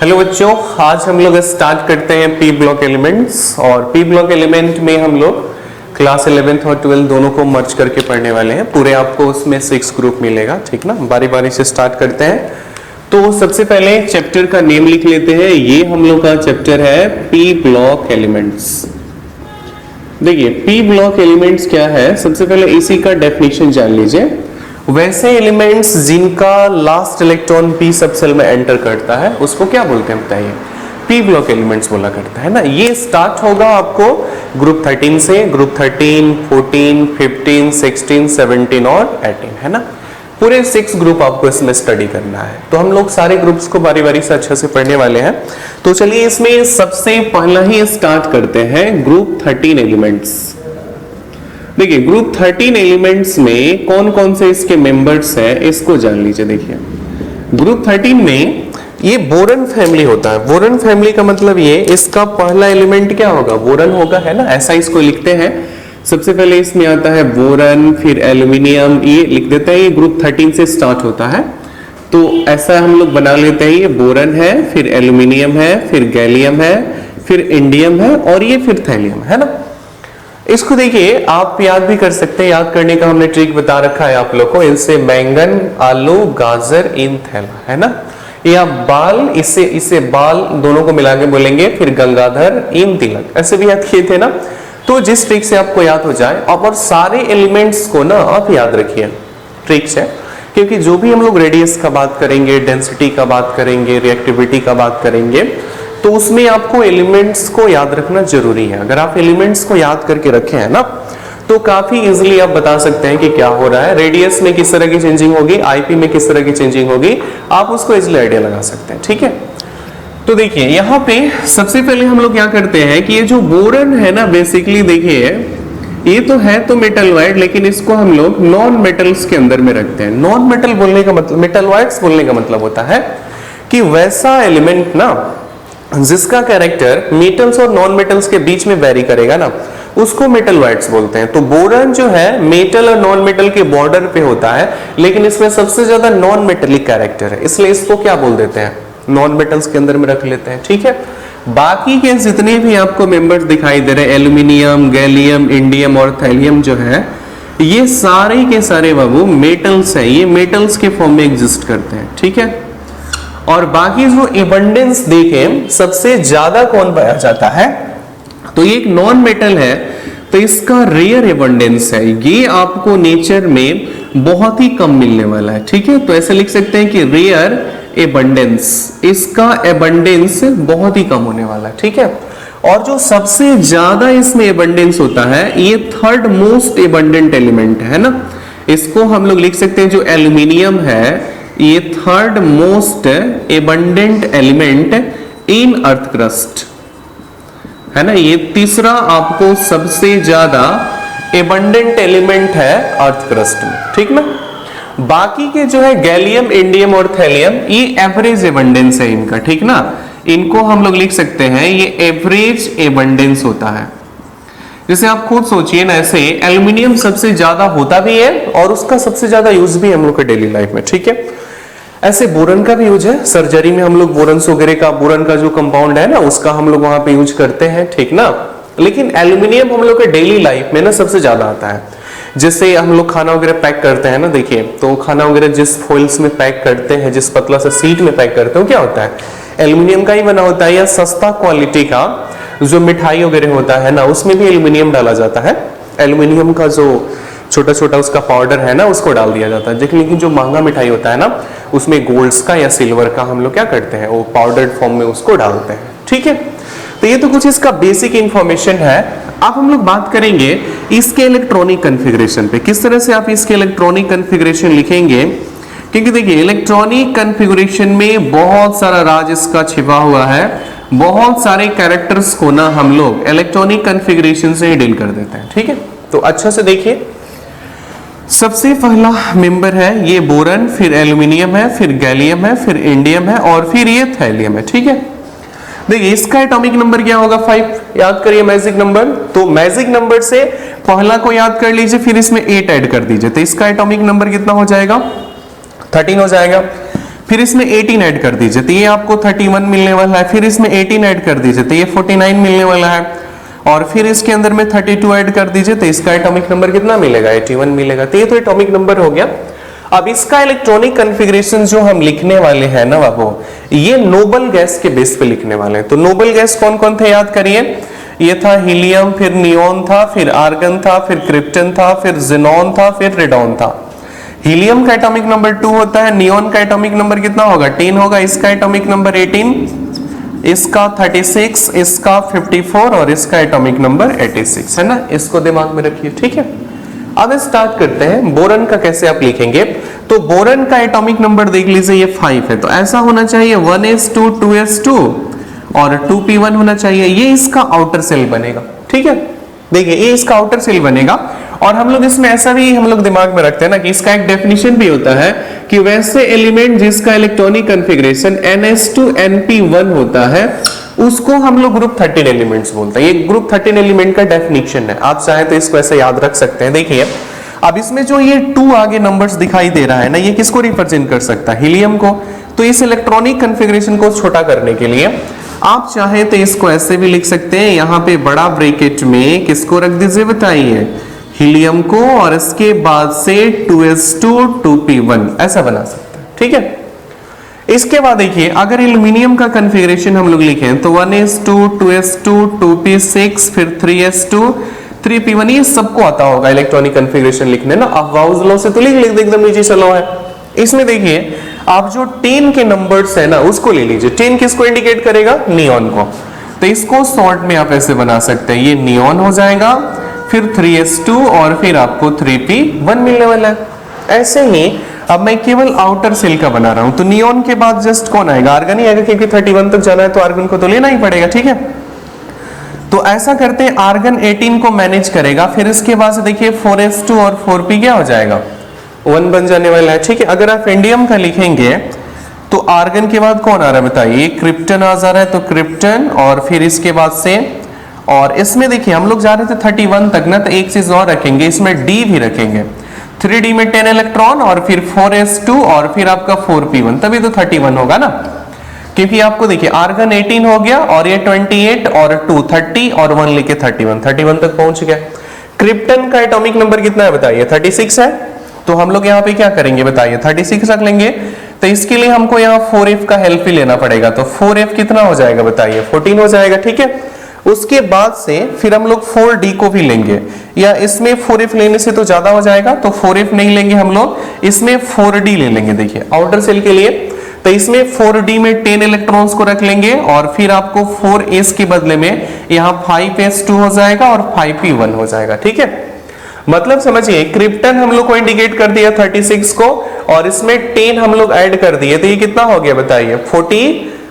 Hello बच्चों, आज हम लोग स्टार्ट करते हैं पी ब्लॉक एलिमेंट्स। और पी ब्लॉक एलिमेंट में हम लोग क्लास 11th और 12th दोनों को मर्ज करके पढ़ने वाले हैं। पूरे आपको उसमें 6 ग्रुप मिलेगा, ठीक ना। बारी बारी से स्टार्ट करते हैं। तो सबसे पहले चैप्टर का नेम लिख लेते हैं। ये हम लोग का चैप्टर है पी ब्लॉक एलिमेंट्स। देखिए पी ब्लॉक एलिमेंट्स क्या है, सबसे पहले इसी का डेफिनेशन जान लीजिए। वैसे एलिमेंट्स जिनका लास्ट इलेक्ट्रॉन पी सबसेल में एंटर करता है उसको क्या बोलते हैं बताइए? पी ब्लॉक एलिमेंट्स बोला करता है ना। ये स्टार्ट होगा आपको ग्रुप 13 से। ग्रुप 13, 14, 15, 16, 17 और 18 है ना। पूरे 6 ग्रुप आपको इसमें स्टडी करना है। तो हम लोग सारे ग्रुप्स को बारी बारी से अच्छे से पढ़ने वाले हैं। तो चलिए इसमें सबसे पहला ही स्टार्ट करते हैं ग्रुप 13 एलिमेंट्स। देखिए ग्रुप 13 एलिमेंट्स में कौन कौन से इसके मेंबर्स हैं इसको जान लीजिए। देखिए ग्रुप 13 में ये बोरन फैमिली होता है। बोरन फैमिली का मतलब ये, इसका पहला एलिमेंट क्या होगा? बोरन होगा, है ना। ऐसा इसको लिखते हैं। सबसे पहले इसमें आता है बोरन, फिर एल्यूमिनियम, ये लिख देते हैं। ये ग्रुप 13 से स्टार्ट होता है। तो ऐसा हम लोग बना लेते हैं। ये बोरन है, फिर एल्यूमिनियम है, फिर गैलियम है, फिर इंडियम है और ये फिर थैलियम है ना। इसको देखिए आप याद भी कर सकते हैं। याद करने का हमने ट्रिक बता रखा है आप लोग को। इनसे बैंगन, आलू, गाजर, इन थैला, है ना। या बाल, इसे बाल दोनों को मिला के बोलेंगे। फिर गंगाधर, इन तिलक, ऐसे भी याद किए थे ना। तो जिस ट्रिक से आपको याद हो जाए आप, और सारे एलिमेंट्स को ना आप याद रखिए ट्रिक से। क्योंकि जो भी हम लोग रेडियस का बात करेंगे, डेंसिटी का बात करेंगे, रिएक्टिविटी का बात करेंगे, तो उसमें आपको एलिमेंट्स को याद रखना जरूरी है। अगर आप एलिमेंट्स को याद करके रखे हैं ना, तो काफी इजीली आप बता सकते हैं कि क्या हो रहा है। रेडियस में किस तरह की चेंजिंग होगी, आईपी में किस तरह की चेंजिंग होगी, आप उसको इजीली आइडिया लगा सकते हैं, ठीक है। तो देखिए यहाँ पे सबसे पहले हम लोग क्या करते हैं कि ये जो बोरन है ना, बेसिकली देखिए ये तो है तो मेटल वाइड, लेकिन इसको हम लोग नॉन मेटल्स के अंदर में रखते हैं। नॉन मेटल बोलने का मतलब, मेटल वाइड्स बोलने का मतलब होता है कि वैसा एलिमेंट ना जिसका कैरेक्टर मेटल्स और नॉन मेटल्स के बीच में वेरी करेगा ना, उसको मेटल वाइड्स बोलते हैं। तो बोरन जो है मेटल और नॉन मेटल के बॉर्डर पे होता है, लेकिन इसमें सबसे ज्यादा नॉन मेटेलिक कैरेक्टर है, इसलिए इसको क्या बोल देते हैं? नॉन मेटल्स के अंदर में रख लेते हैं, ठीक है। बाकी के जितने भी आपको मेंबर्स दिखाई दे रहे हैं, एल्यूमिनियम, गैलियम, इंडियम और थैलियम जो है, ये सारे के सारे बाबू मेटल्स है। ये मेटल्स के फॉर्म में एग्जिस्ट करते हैं, ठीक है। और बाकी जो एबंडेंस देखें सबसे ज्यादा कौन पाया जाता है, तो ये एक नॉन मेटल है, तो इसका रेयर एबंडेंस है। ये आपको नेचर में बहुत ही कम मिलने वाला है, ठीक है। तो ऐसे लिख सकते हैं कि रेयर एबंडेंस, इसका एबंडेंस बहुत ही कम होने वाला है, ठीक है। और जो सबसे ज्यादा इसमें एबंडेंस होता है, ये थर्ड मोस्ट एबंडेंट एलिमेंट है ना। इसको हम लोग लिख सकते हैं, जो एल्यूमिनियम है ये third most abundant element in earth crust, है ना। ये तीसरा आपको सबसे ज्यादा एबंडेंट एलिमेंट है अर्थ क्रस्ट में, ठीक ना। बाकी के जो है गैलियम, इंडियम और थैलियम, ये एवरेज एबंडेंस है इनका, ठीक ना। इनको हम लोग लिख सकते हैं ये एवरेज एबंडेंस होता है। जैसे आप खुद सोचिए ना, ऐसे एल्यूमिनियम सबसे ज्यादा होता भी है और उसका सबसे ज्यादा यूज भी हम लोग के डेली लाइफ में, ठीक है। ऐसे बोरन का भी यूज है सर्जरी में। हम लोग बोरन वगैरह का, बोरन का जो कंपाउंड है ना, उसका हम लोग वहां पे यूज करते हैं, ठीक ना। लेकिन एल्यूमिनियम हम लोग के डेली लाइफ में ना सबसे ज्यादा आता है। जैसे हम लोग खाना वगैरह पैक करते हैं ना, देखिए तो खाना वगैरह जिस फॉइल्स में पैक करते हैं, जिस पतला सा सीट में पैक करते हो, क्या होता है? एल्यूमिनियम का ही बना होता है। या सस्ता क्वालिटी का जो मिठाई वगैरह होता है ना, उसमें भी एल्यूमिनियम डाला जाता है। एल्यूमिनियम का जो छोटा छोटा उसका पाउडर है ना, उसको डाल दिया जाता है। लेकिन जो महंगा मिठाई होता है ना, उसमें गोल्ड्स का या सिल्वर का हम लोग क्या करते हैं, वो पाउडर्ड फॉर्म में उसको डालते हैं, ठीक है। तो ये तो कुछ इसका बेसिक इंफॉर्मेशन है। अब हम लोग बात करेंगे इसके इलेक्ट्रॉनिक कॉन्फ़िगरेशन पे। किस तरह से आप इसके इलेक्ट्रॉनिक कॉन्फ़िगरेशन लिखेंगे, क्योंकि देखिए इलेक्ट्रॉनिक कॉन्फ़िगरेशन में बहुत सारा राज इसका छिपा हुआ है। बहुत सारे कैरेक्टर्स को ना हम लोग इलेक्ट्रॉनिक कॉन्फ़िगरेशन से ही डील कर देते हैं, ठीक है। तो अच्छा से देखिए, सबसे पहला मेंबर है ये बोरन, फिर एल्यूमिनियम है, फिर गैलियम है, फिर इंडियम है और फिर ये थैलियम है, ठीक है। देखिए इसका एटॉमिक नंबर क्या होगा? 5। याद करिए मैजिक नंबर। तो मैजिक नंबर से पहला को याद कर लीजिए, फिर इसमें 8 ऐड कर दीजिए, तो इसका एटॉमिक नंबर कितना हो जाएगा? 13 हो जाएगा। फिर इसमें 18 ऐड कर दीजिए तो ये आपको 31 मिलने वाला है, फिर इसमें 18 ऐड कर दीजिए तो ये 49 मिलने वाला है, और फिर इसके अंदर में 32 ऐड कर दीजिए तो इसका एटॉमिक नंबर कितना मिलेगा, 81 मिलेगा। तो ये तो एटॉमिक नंबर हो गया। अब इसका इलेक्ट्रॉनिक कॉन्फ़िगरेशन जो हम लिखने वाले हैं ना बाबू, ये नोबल गैस के बेस पे लिखने वाले हैं। तो नोबल गैस कौन कौन थे याद करिए, ये था हीलियम, फिर नियोन था, फिर आर्गन था, फिर क्रिप्टन था, फिर ज़ेनॉन था, फिर रेडॉन था। हीलियम का एटॉमिक नंबर 2 होता है, नियोन का एटॉमिक नंबर कितना होगा, 10 होगा, इसका एटॉमिक नंबर 18, इसका 36, इसका 54 और इसका एटॉमिक नंबर 86 है ना। इसको दिमाग में रखिए, ठीक है। अब स्टार्ट करते हैं बोरन का कैसे आप लिखेंगे। तो बोरन का एटॉमिक नंबर देख लीजिए, ये 5 है, तो ऐसा होना चाहिए 1s2 2s2 और 2p1 होना चाहिए। ये इसका आउटर सेल बनेगा, ठीक है। देखिए ये इसका आउटर सेल बनेगा, और हम लोग इसमें ऐसा भी हम लोग दिमाग में रखते हैं ना कि इसका एक डेफिनेशन भी होता है कि वैसे एलिमेंट जिसका इलेक्ट्रॉनिक कॉन्फ़िगरेशन ns2np1 होता है उसको हम लोग ग्रुप 13 एलिमेंट्स बोलते हैं। ये ग्रुप 13 एलिमेंट का डेफिनेशन है, आप चाहें तो इसको ऐसे याद रख सकते हैं। देखिए अब इसमें जो ये 2 आगे नंबर्स दिखाई दे रहा है ना, ये किसको रिप्रेजेंट कर सकता है, हीलियम को। तो इस इलेक्ट्रॉनिक कॉन्फ़िगरेशन को छोटा करने के लिए आप चाहें तो इसको ऐसे भी लिख सकते हैं, यहाँ पे बड़ा ब्रैकेट में किसको रख दीजिए बताइए, हीलियम को, और इसके बाद से 2s2 2p1 ऐसा बना सकते हैं, ठीक है। इसके बाद देखिए अगर एल्यूमिनियम का कॉन्फ़िगरेशन हम लोग लिखें तो 1s2 2s2 2p6 फिर 3s2 3p1, ये सबको आता होगा इलेक्ट्रॉनिक कॉन्फ़िगरेशन लिखने ना। अब वाउज लॉ से तो लिख एकदम नीचे चलो है। इसमें देखिए आप जो 10 के नंबर्स है ना उसको ले लीजिए। 10 किसको इंडिकेट करेगा, नियॉन को। तो इसको शॉर्ट में आप ऐसे बना सकते हैं, ये नियॉन हो जाएगा, फिर 3s2 और फिर आपको 3p1 मिलने वाला है। ऐसे ही अब मैं केवल आउटर सेल का बना रहा हूं, तो नियॉन के बाद जस्ट कौन आएगा, आर्गन ही आएगा, क्योंकि 31 तक जाना है तो आर्गन को तो लेना ही पड़ेगा, ठीक है। तो ऐसा करते हैं, आर्गन 18 को मैनेज करेगा, फिर इसके बाद से देखिए 4s2 और 4p क्या हो जाएगा, 1 बन जाने वाला है, ठीक है। अगर आप इंडियम का लिखेंगे तो आर्गन के बाद कौन आ रहा है बताइए, क्रिप्टन आ जा रहा है, तो क्रिप्टन, और फिर इसके बाद से, और इसमें देखिए हम लोग जा रहे थे 31 तक ना, तो एक चीज और रखेंगे, इसमें D भी रखेंगे, 3D में 10 इलेक्ट्रॉन और फिर 4s2 और फिर आपका 4p1, तभी तो 31 होगा ना। क्योंकि आपको देखिए आर्गन 18 हो गया और ये 28 और 2 30 और 1 लेके 31 तक पहुंच गया। क्रिप्टन का एटॉमिक नंबर कितना है बताइए, 36 है, तो हम लोग यहाँ पे क्या करेंगे बताइए, 36 रख लेंगे। तो इसके लिए हमको यहाँ 4f का हेल्प भी लेना पड़ेगा, तो 4f कितना हो जाएगा बताइए, 14 हो जाएगा, ठीक है। उसके बाद से फिर हम लोग 4d को भी लेंगे, या इसमें 4f लेने से तो ज्यादा हो जाएगा, तो 4f नहीं लेंगे हम लोग, इसमें 4d ले लेंगे। देखिए आउटर सेल के लिए तो इसमें 4d में 10 इलेक्ट्रॉन्स को रख लेंगे, और फिर आपको 4s के बदले में यहाँ 5s2 हो जाएगा और 5p1 हो जाएगा, ठीक है। मतलब समझिए क्रिप्टन हम लोग को इंडिकेट कर दिया 36 को, और इसमें 10 हम लोग ऐड कर दिए, तो ये कितना हो गया बताइए, 40,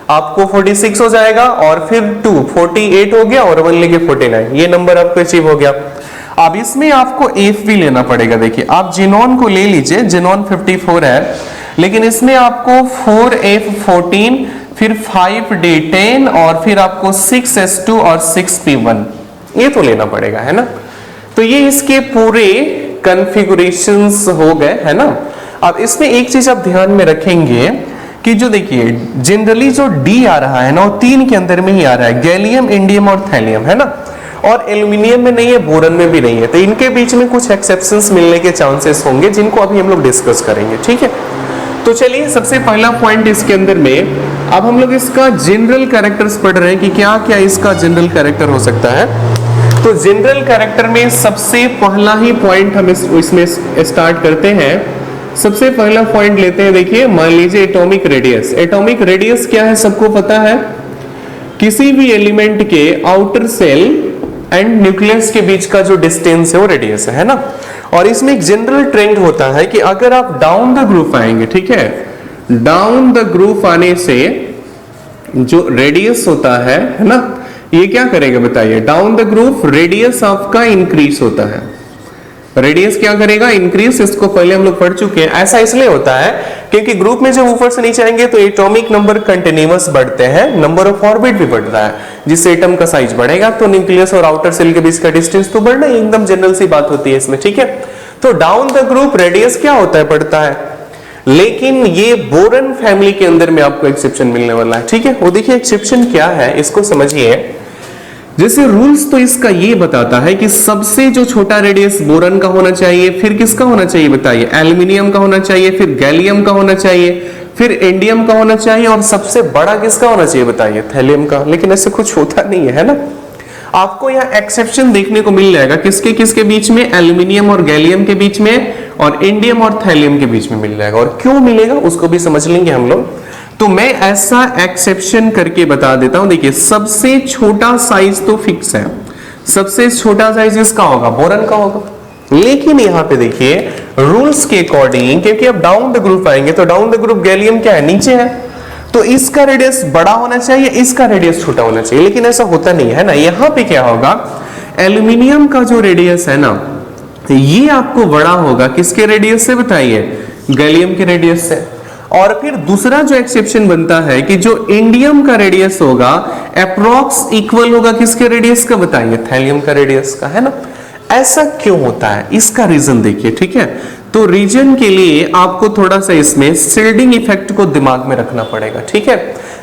आपको 46 हो जाएगा, और फिर 2 48 हो गया, और 1 लेके 49, ये नंबर आपको अचीव हो गया। अब इसमें आपको F भी लेना पड़ेगा। देखिए आप जिनॉन को ले लीजिए, जिनॉन 54 है, लेकिन इसमें आपको 4f14 फिर 5d10 और फिर आपको 6s2 और 6p1 ये तो लेना पड़ेगा, है ना। तो ये इसके पूरे कॉन्फ़िगरेशंस हो गए, है ना। अब इसमें एक चीज आप ध्यान में रखेंगे कि जो देखिए जनरली जो D आ रहा है ना वो 3 के अंदर में ही आ रहा है, गैलियम, इंडियम और थैलियम, है ना। और एल्यूमिनियम में नहीं है, बोरन में भी नहीं है, तो इनके बीच में कुछ एक्सेप्शंस मिलने के चांसेस होंगे जिनको अभी हम लोग डिस्कस करेंगे, ठीक है। तो चलिए सबसे पहला पॉइंट इसके अंदर में, अब हम लोग इसका जनरल कैरेक्टर्स पढ़ रहे हैं कि क्या क्या इसका जनरल कैरेक्टर हो सकता है। तो जनरल कैरेक्टर में सबसे पहला ही पॉइंट हम इसमें स्टार्ट करते हैं। सबसे पहला पॉइंट लेते हैं, देखिए मान लीजिए एटॉमिक रेडियस। एटॉमिक रेडियस क्या है सबको पता है, किसी भी एलिमेंट के आउटर सेल एंड न्यूक्लियस के बीच का जो डिस्टेंस है वो रेडियस है ना। और इसमें एक जनरल ट्रेंड होता है कि अगर आप डाउन द ग्रुप आएंगे, ठीक है, डाउन द ग्रुप आने से जो रेडियस होता है ना, ये क्या करेगा बताइए, डाउन द ग्रुप रेडियस आपका इंक्रीज होता है। रेडियस क्या करेगा, इंक्रीज। इसको पहले हम लोग पढ़ चुके हैं। ऐसा इसलिए होता है क्योंकि ग्रुप में जब ऊपर से नीचे आएंगे तो एटॉमिक नंबर कंटिन्यूअस बढ़ते हैं, नंबर ऑफ ऑर्बिट भी बढ़ता है, जिससे एटम का साइज बढ़ेगा, तो न्यूक्लियस और आउटर सेल के बीच का डिस्टेंस तो बढ़ना ही, एकदम जनरल सी बात होती है इसमें, ठीक है। तो डाउन द ग्रुप रेडियस क्या होता है, बढ़ता है, लेकिन ये बोरन फैमिली के अंदर में आपको एक्सेप्शन मिलने वाला है, ठीक है। वो देखिए एक्सेप्शन क्या है, इसको समझिए। जैसे रूल्स तो इसका ये बताता है कि सबसे जो छोटा रेडियस बोरन का होना चाहिए, फिर किसका होना चाहिए बताइए, एल्यूमिनियम का होना चाहिए, फिर गैलियम का होना चाहिए, फिर इंडियम का होना चाहिए, और सबसे बड़ा किसका होना चाहिए बताइए, थैलियम का। लेकिन ऐसे कुछ होता नहीं है ना। आपको यहाँ एक्सेप्शन देखने को मिल जाएगा किसके किसके बीच में, एल्यूमिनियम और गैलियम के बीच में, और इंडियम और थैलियम के बीच में मिल जाएगा। और क्यों मिलेगा उसको भी समझ लेंगे हम लोग। तो मैं ऐसा एक्सेप्शन करके बता देता हूं। देखिए सबसे छोटा साइज तो फिक्स है, सबसे छोटा साइज इसका होगा, बोरन का होगा। लेकिन यहाँ पे देखिए रूल्स के अकॉर्डिंग, क्योंकि अब डाउन द ग्रुप आएंगे तो डाउन द ग्रुप गैलियम क्या है, नीचे है, तो इसका रेडियस बड़ा होना चाहिए, इसका रेडियस छोटा होना चाहिए। लेकिन ऐसा होता नहीं है ना। यहाँ पे क्या होगा, एल्यूमिनियम का जो रेडियस है ना, ये आपको बड़ा होगा किसके रेडियस से बताइए, गैलियम के रेडियस से। और फिर दूसरा जो एक्सेप्शन बनता है कि जो इंडियम का रेडियस होगा अप्रॉक्स इक्वल होगा किसके रेडियस का बताइए, थैलियम का रेडियस का, है ना। ऐसा क्यों होता है, इसका रीजन देखिए, ठीक है। तो रीजन के लिए आपको थोड़ा सा इसमें सिल्डिंग इफेक्ट को दिमाग में रखना पड़ेगा, ठीक है।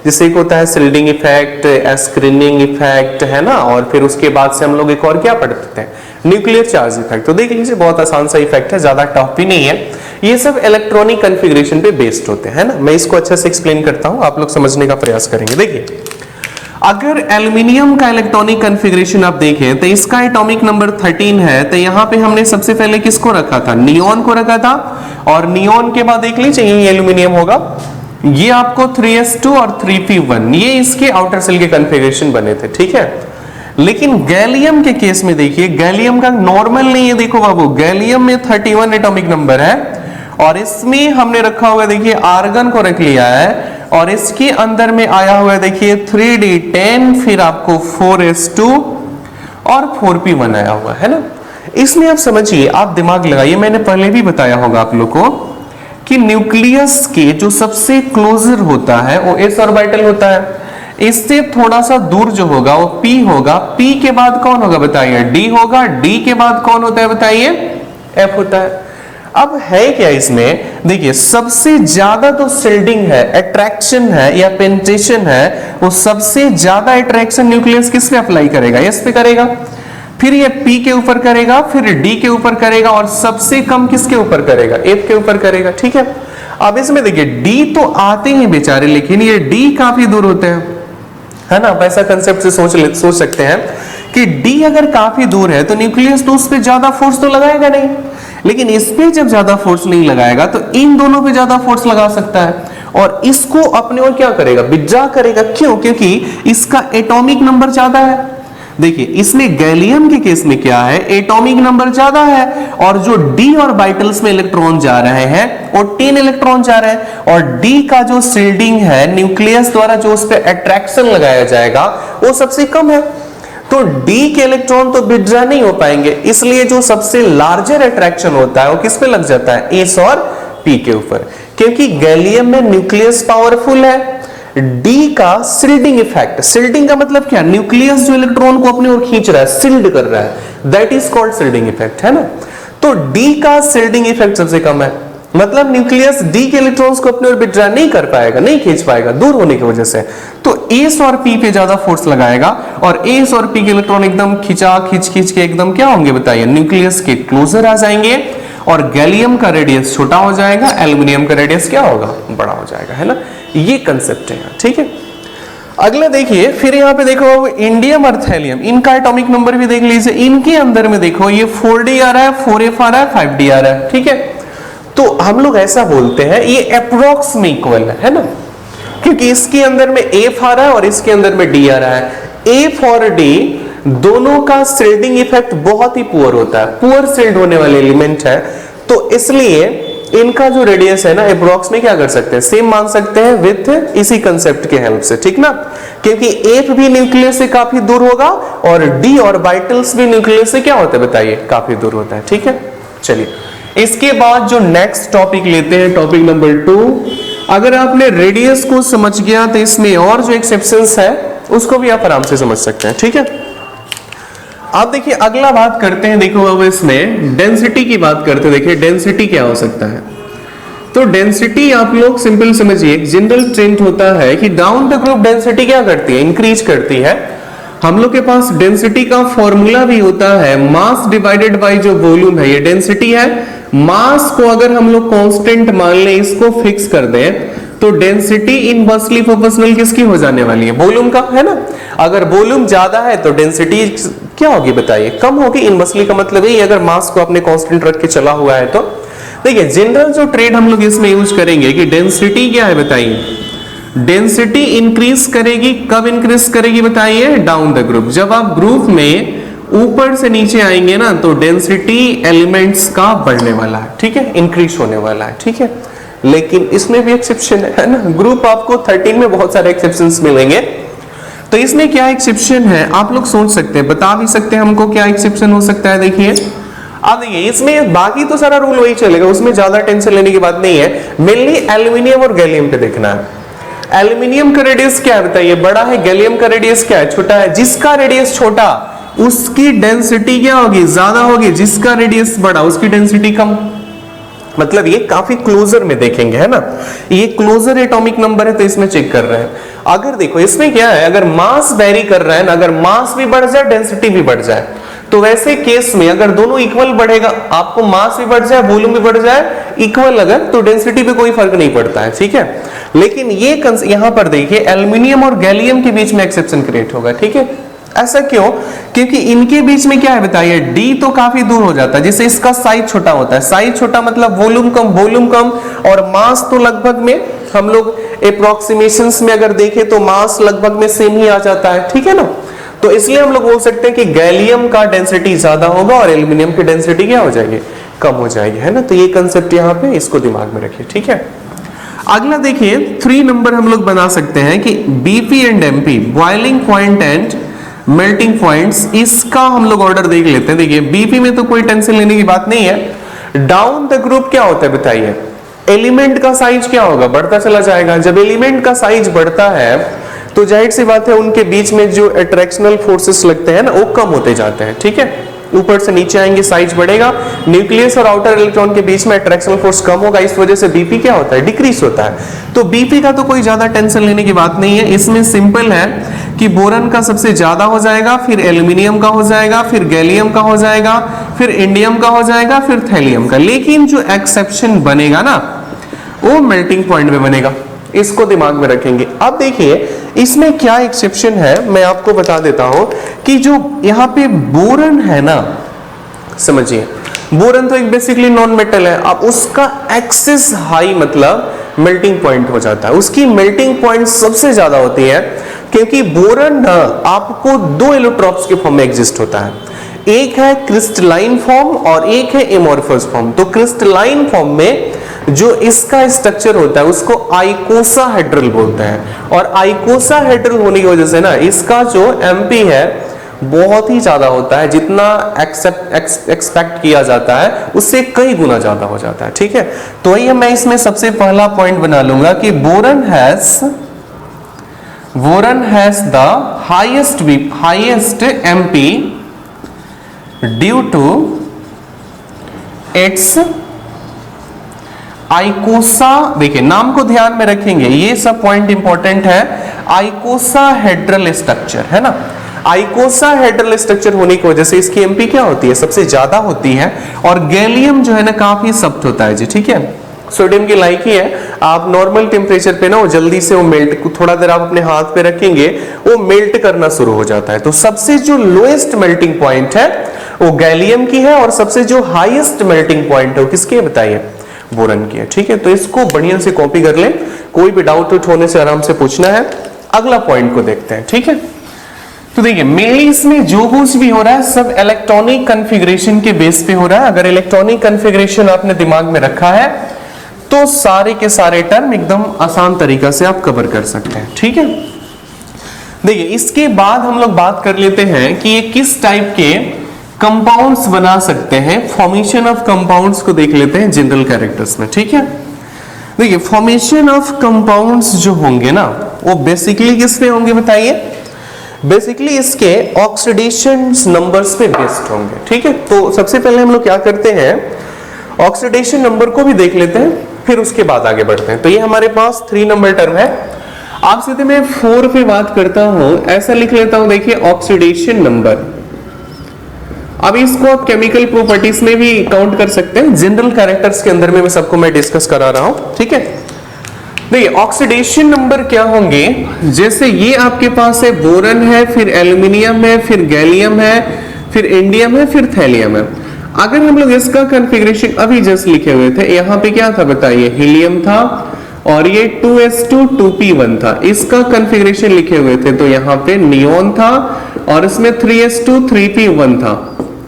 जैसे एक होता है सिल्डिंग इफेक्ट, स्क्रीनिंग इफेक्ट, है ना। और फिर उसके बाद से हम लोग एक और क्या पढ़ते हैं, न्यूक्लियर चार्ज इफेक्ट। तो देख लीजिए बहुत आसान सा इफेक्ट है, ज्यादा टफ भी नहीं है। ये सब इलेक्ट्रॉनिक कॉन्फ़िगरेशन पे बेस्ड होते हैं ना। मैं इसको अच्छे से एक्सप्लेन करता हूं, आप लोग समझने का प्रयास करेंगे। देखिए अगर एल्यूमिनियम का इलेक्ट्रॉनिक कॉन्फ़िगरेशन आप देखें तो इसका एटॉमिक नंबर 13 है। तो यहाँ पे हमने सबसे पहले किसको रखा था, नियोन को रखा था। और नियोन के बाद देख लीजिए ये एल्यूमिनियम होगा, ये आपको 3s2 और 3p1, ये इसके आउटर सेल के कॉन्फ़िगरेशन बने थे, ठीक है। लेकिन गैलियम के केस में देखिए, गैलियम का नॉर्मल नहीं है, देखो बाबू, गैलियम में 31 एटॉमिक नंबर है, और इसमें हमने रखा हुआ देखिए आर्गन को रख लिया है, और इसके अंदर में आया हुआ है देखिए 3d10, फिर आपको 4s2 और 4p1 आया हुआ है ना। इसमें आप समझिए, आप दिमाग लगाइए, मैंने पहले भी बताया होगा आप लोग को कि न्यूक्लियस के जो सबसे क्लोजर होता है वो s ऑर्बिटल होता है। इससे थोड़ा सा दूर जो होगा वो p होगा। p के बाद कौन होगा बताइए, d होगा। d के बाद कौन होता है बताइए, f होता है। अब है क्या इसमें, देखिए सबसे ज्यादा तो शिल्डिंग है, अट्रैक्शन है या पेनिट्रेशन है, वो सबसे ज्यादा अट्रैक्शन न्यूक्लियस किस पे अप्लाई करेगा, s पे करेगा। फिर ये p के ऊपर करेगा, फिर d के ऊपर करेगा, और सबसे कम किसके ऊपर करेगा, f के ऊपर करेगा, ठीक है। अब इसमें देखिए d तो आते हैं बेचारे, लेकिन ये d काफी दूर होते हैं, है ना। आप ऐसा कंसेप्ट से सोच सकते हैं कि d अगर काफी दूर है तो न्यूक्लियस तो उस पे ज्यादा फोर्स तो लगाएगा नहीं, लेकिन इस पे जब ज्यादा फोर्स नहीं लगाएगा तो इन दोनों पे ज्यादा फोर्स लगा सकता है, और इसको अपने और क्या करेगा, विड्रॉ करेगा। क्यों, क्योंकि इसका एटॉमिक नंबर ज्यादा है। देखिए इसमें गैलियम के केस में क्या है, एटॉमिक नंबर ज्यादा है, और जो d ऑर्बिटल्स में इलेक्ट्रॉन जा रहे हैं वो 10 इलेक्ट्रॉन जा रहे हैं, और d का जो शिल्डिंग है न्यूक्लियस द्वारा जो उस पर अट्रैक्शन लगाया जाएगा वो सबसे कम है। तो d के इलेक्ट्रॉन तो विड्रॉ नहीं हो पाएंगे, इसलिए जो सबसे लार्जर अट्रैक्शन होता है वो किस पे लग जाता है, s और p के ऊपर। क्योंकि गैलियम में न्यूक्लियस पावरफुल है, d का सिल्डिंग इफेक्ट, सिल्डिंग का मतलब क्या, न्यूक्लियस जो इलेक्ट्रॉन को अपनी ओर खींच रहा है, सिल्ड कर रहा है, that is called shielding effect, है ना। तो d का सिल्डिंग इफेक्ट सबसे कम है, मतलब न्यूक्लियस d के इलेक्ट्रॉन्स को अपनी ओर विड्रॉ नहीं कर पाएगा, नहीं खींच पाएगा दूर होने की वजह से। तो s और p पे ज्यादा फोर्स लगाएगा, और s और p के इलेक्ट्रॉन एकदम खींच के एकदम क्या होंगे बताइए, न्यूक्लियस के क्लोजर आ जाएंगे, और गैलियम का रेडियस छोटा हो जाएगा, एल्यूमिनियम का रेडियस क्या होगा, बड़ा हो जाएगा, है ना। ये कंसेप्ट है, ठीक है। अगला देखिए, फिर यहाँ पे देखो इंडियम और थैलियम, इनका एटॉमिक नंबर भी देख लीजिए। इनके अंदर में देखो ये 4d आ रहा है, 4f आ रहा है, 5d आ रहा है, ठीक है। तो हम लोग ऐसा बोलते हैं ये अप्रोक्स में इक्वल है ना, क्योंकि इसके अंदर में f आ रहा है और इसके अंदर में d आ रहा है। f और d दोनों का शिल्डिंग इफेक्ट बहुत ही पुअर होता है, पुअर शिल्ड होने वाले एलिमेंट है, तो इसलिए इनका जो रेडियस है ना अप्रोक्स में क्या कर सकते हैं, सेम मान सकते हैं विथ इसी कंसेप्ट के हेल्प से, ठीक ना। क्योंकि f भी न्यूक्लियस से काफी दूर होगा, और d ऑर्बिटल्स भी न्यूक्लियस से क्या होता है बताइए, काफी दूर होता है, ठीक है। चलिए इसके बाद जो नेक्स्ट टॉपिक लेते हैं, टॉपिक नंबर 2। अगर आपने रेडियस को समझ गया तो इसमें और जो एक्सेप्शंस है उसको भी आप आराम से समझ सकते हैं, ठीक है। आप देखिए अगला बात करते हैं, देखो अब इसमें डेंसिटी की बात करते हैं। देखिए डेंसिटी क्या हो सकता है, तो डेंसिटी आप लोग सिंपल समझिए, एक जनरल ट्रेंड होता है कि डाउन द ग्रुप डेंसिटी क्या करती है, इंक्रीज करती है। हम लोग के पास डेंसिटी का फॉर्मूला भी होता है मास डिवाइडेड बाय जो वॉल्यूम है, ये डेंसिटी है। मास को अगर हम लोग कांस्टेंट मान लें, इसको फिक्स कर दें, तो डेंसिटी इनवर्सली प्रोपोर्शनल किसकी हो जाने वाली है, वॉल्यूम का, है ना। अगर वॉल्यूम ज्यादा है तो डेंसिटी क्या होगी बताइए, कम होगी। इनवर्सली का मतलब यही, अगर मास को आपने कांस्टेंट रख के चला हुआ है तो। देखिए जनरल जो ट्रेड हम लोग इसमें यूज करेंगे कि डेंसिटी क्या है बताइए, डेंसिटी इंक्रीज करेगी, कब इंक्रीज करेगी बताइए, डाउन द ग्रुप। जब आप ग्रुप में ऊपर से नीचे आएंगे ना तो डेंसिटी एलिमेंट्स का बढ़ने वाला है, ठीक है, इंक्रीज होने वाला है, ठीक है। लेकिन इसमें भी एक्सेप्शन है ना, ग्रुप आपको 13 में बहुत सारे एक्सेप्शंस मिलेंगे। तो इसमें क्या एक्सेप्शन है आप लोग सोच सकते हैं, बता भी सकते हैं हमको क्या एक्सेप्शन हो सकता है। देखिए अब देखिए इसमें बाकी तो सारा रूल वही चलेगा, उसमें ज्यादा टेंशन लेने की बात नहीं है। मेनली एल्यूमिनियम और गैलियम पे देखना है। एल्यूमिनियम का रेडियस क्या है बताइए, बड़ा है। गैलियम का रेडियस क्या है, छोटा है। जिसका रेडियस छोटा उसकी डेंसिटी क्या होगी, ज्यादा होगी। जिसका रेडियस बड़ा उसकी डेंसिटी कम। मतलब ये काफी क्लोजर में देखेंगे, है ना। ये क्लोजर एटॉमिक नंबर है तो इसमें चेक कर रहे हैं। अगर देखो इसमें क्या है, अगर मास वेरी कर रहा है ना, अगर मास भी बढ़ जाए डेंसिटी भी बढ़ जाए, तो वैसे केस में अगर दोनों इक्वल बढ़ेगा, आपको मास भी बढ़ जाए वॉल्यूम भी बढ़ जाए इक्वल, अगर तो डेंसिटी पे कोई फर्क नहीं पड़ता है, ठीक है। लेकिन ये यहां पर देखिए एल्यूमिनियम और गैलियम के बीच में एक्सेप्शन क्रिएट होगा, ठीक है। ऐसा क्यों, क्योंकि इनके बीच में क्या है बताइए, डी तो काफी दूर हो जाता है, जिससे इसका साइज छोटा होता है। साइज छोटा मतलब वॉल्यूम कम, वॉल्यूम कम, और मास तो लगभग में हम लोग अप्रोक्सीमेशंस में अगर देखें तो मास लगभग में सेम ही आ जाता है, ठीक है ना। तो इसलिए हम लोग बोल सकते हैं कि गैलियम का डेंसिटी ज्यादा होगा और एल्यूमिनियम की डेंसिटी क्या हो जाएगी, कम हो जाएगी, है ना। तो ये कंसेप्ट यहाँ पे इसको दिमाग में रखिए, ठीक है। अगला देखिए 3 नंबर हम लोग बना सकते हैं कि BP and MP, boiling point and melting points, इसका हम लोग ऑर्डर देख लेते हैं। देखिए बीपी में तो कोई टेंशन लेने की बात नहीं है। डाउन द ग्रुप क्या होता है बताइए, एलिमेंट का साइज क्या होगा, बढ़ता चला जाएगा। जब एलिमेंट का साइज बढ़ता है तो जाहिर सी बात है उनके बीच में जो अट्रैक्शनल फोर्सेस लगते हैं ना वो कम होते जाते हैं, ठीक है। ऊपर से नीचे आएंगे साइज बढ़ेगा, न्यूक्लियस और आउटर इलेक्ट्रॉन के बीच में अट्रैक्शनल फोर्स कम होगा, इस वजह से बीपी क्या होता है, डिक्रीज होता है। तो बीपी का तो कोई ज्यादा टेंशन लेने की बात नहीं है। इसमें सिंपल है कि बोरन का सबसे ज्यादा हो जाएगा, फिर एल्यूमिनियम का हो जाएगा, फिर गैलियम का हो जाएगा, फिर इंडियम का हो जाएगा, फिर थैलियम का। लेकिन जो एक्सेप्शन बनेगा ना वो मेल्टिंग पॉइंट में बनेगा, इसको दिमाग में रखेंगे। अब देखिए इसमें क्या एक्सेप्शन है मैं आपको बता देता हूं कि जो यहाँ पे बोरन है ना, समझिए बोरन तो एक बेसिकली नॉन मेटल है। अब उसका एक्सेस हाई मतलब मेल्टिंग पॉइंट हो जाता है, उसकी मेल्टिंग पॉइंट सबसे ज्यादा होती है, क्योंकि बोरन आपको 2 एलोट्रॉप्स के फॉर्म में एग्जिस्ट होता है। एक है क्रिस्टलाइन फॉर्म और एक है एमोर्फस फॉर्म। तो क्रिस्टलाइन फॉर्म में जो इसका स्ट्रक्चर होता है उसको आइकोसाहेड्रल बोलते हैं, और आइकोसाहेड्रल होने की वजह से ना इसका जो एमपी है बहुत ही ज्यादा होता है, जितना एक्सपेक्ट किया जाता है उससे कई गुना ज्यादा हो जाता है, ठीक है। तो वही मैं इसमें सबसे पहला पॉइंट बना लूंगा कि boron has the highest MP due to its icosa. देखिए नाम को ध्यान में रखेंगे, ये सब पॉइंट इंपॉर्टेंट है। आइकोसाहेड्रल स्ट्रक्चर है ना, आइकोसाहेड्रल स्ट्रक्चर होने की वजह से इसकी एमपी क्या होती है, सबसे ज्यादा होती है। और गैलियम जो है ना काफी सख्त होता है जी, ठीक है। सोडियम की लाइक ही है, आप नॉर्मल टेम्परेचर पे ना वो जल्दी से वो मेल्ट, थोड़ा देर आप अपने हाथ पे रखेंगे वो मेल्ट करना शुरू हो जाता है। तो सबसे जो लोएस्ट मेल्टिंग पॉइंट है वो गैलियम की है, और सबसे जो हाईएस्ट मेल्टिंग पॉइंट है वो किसकी है बताइए, बोरन की है, ठीक है। तो इसको बढ़िया से कॉपी कर लें, कोई भी डाउट होने से आराम से पूछना है। अगला पॉइंट को देखते हैं, ठीक है। तो देखिए मेनली इसमें जो कुछ भी हो रहा है सब इलेक्ट्रॉनिक कॉन्फ़िगरेशन के बेस पे हो रहा है। अगर इलेक्ट्रॉनिक कॉन्फ़िगरेशन आपने दिमाग में रखा है तो सारे के सारे टर्म एकदम आसान तरीका से आप कवर कर सकते हैं, ठीक है। देखिए इसके बाद हम लोग बात कर लेते हैं कि ये किस टाइप के कंपाउंड्स बना सकते हैं। फॉर्मेशन ऑफ कंपाउंड्स को देख लेते हैं जनरल कैरेक्टर्स में, ठीक है। देखिए फॉर्मेशन ऑफ कंपाउंड्स जो होंगे ना वो बेसिकली किस पे होंगे बताइए, बेसिकली इसके ऑक्सीडेशन नंबर्स पे बेस्ड होंगे, ठीक है। तो सबसे पहले हम लोग क्या करते हैं, ऑक्सीडेशन नंबर को भी देख लेते हैं। फिर उसके बाद आगे बढ़ते हैं। तो ये हमारे पास 3 नंबर टर्म है। आप सीधे मैं 4 पे बात करता हूं, ऐसा लिख लेता हूं, देखिए ऑक्सीडेशन नंबर। अब इसको आप केमिकल प्रॉपर्टीज में भी काउंट कर सकते हैं, जनरल कैरेक्टर्स के अंदर में मैं सबको मैं डिस्कस करा रहा हूं, ठीक है। देखिए ऑक्सीडेशन नंबर क्या होंगे, जैसे ये आपके पास है बोरन है, फिर एल्यूमिनियम है, फिर गैलियम है, फिर इंडियम है, फिर थैलियम है। अगर हम लोग इसका कॉन्फ़िगरेशन अभी जस्ट लिखे हुए थे, यहाँ पे क्या था बताइए, हीलियम था और ये 2s2 2p1 था, इसका कॉन्फ़िगरेशन लिखे हुए थे तो यहाँ पे नियोन था और इसमें 3s2 3p1 था।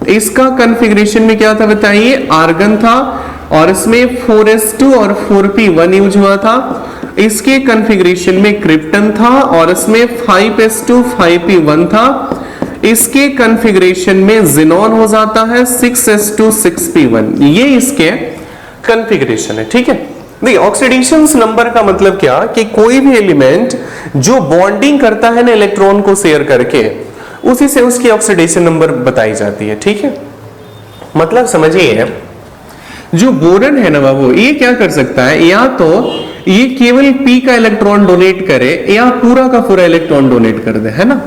इसका कॉन्फ़िगरेशन में क्या था बताइए, आर्गन था और इसमें 4s2 और 4p1 यूज हुआ था। इसके कॉन्फ़िगरेशन में क्रिप्टन था और इसमें 5s2 5p1 था। इसके कॉन्फ़िगरेशन में जिनॉन हो जाता है 6s2 6p1। ये इसके कॉन्फ़िगरेशन है, ठीक है। देखिए ऑक्सीडेशन नंबर का मतलब क्या कि कोई भी एलिमेंट जो बॉन्डिंग करता है ना इलेक्ट्रॉन को शेयर करके, उसी से उसकी ऑक्सीडेशन नंबर बताई जाती है, ठीक है। मतलब समझिए जो बोरन है ना बाबू, ये क्या कर सकता है, या तो ये केवल p का इलेक्ट्रॉन डोनेट करे या पूरा का पूरा इलेक्ट्रॉन डोनेट कर दे, है ना।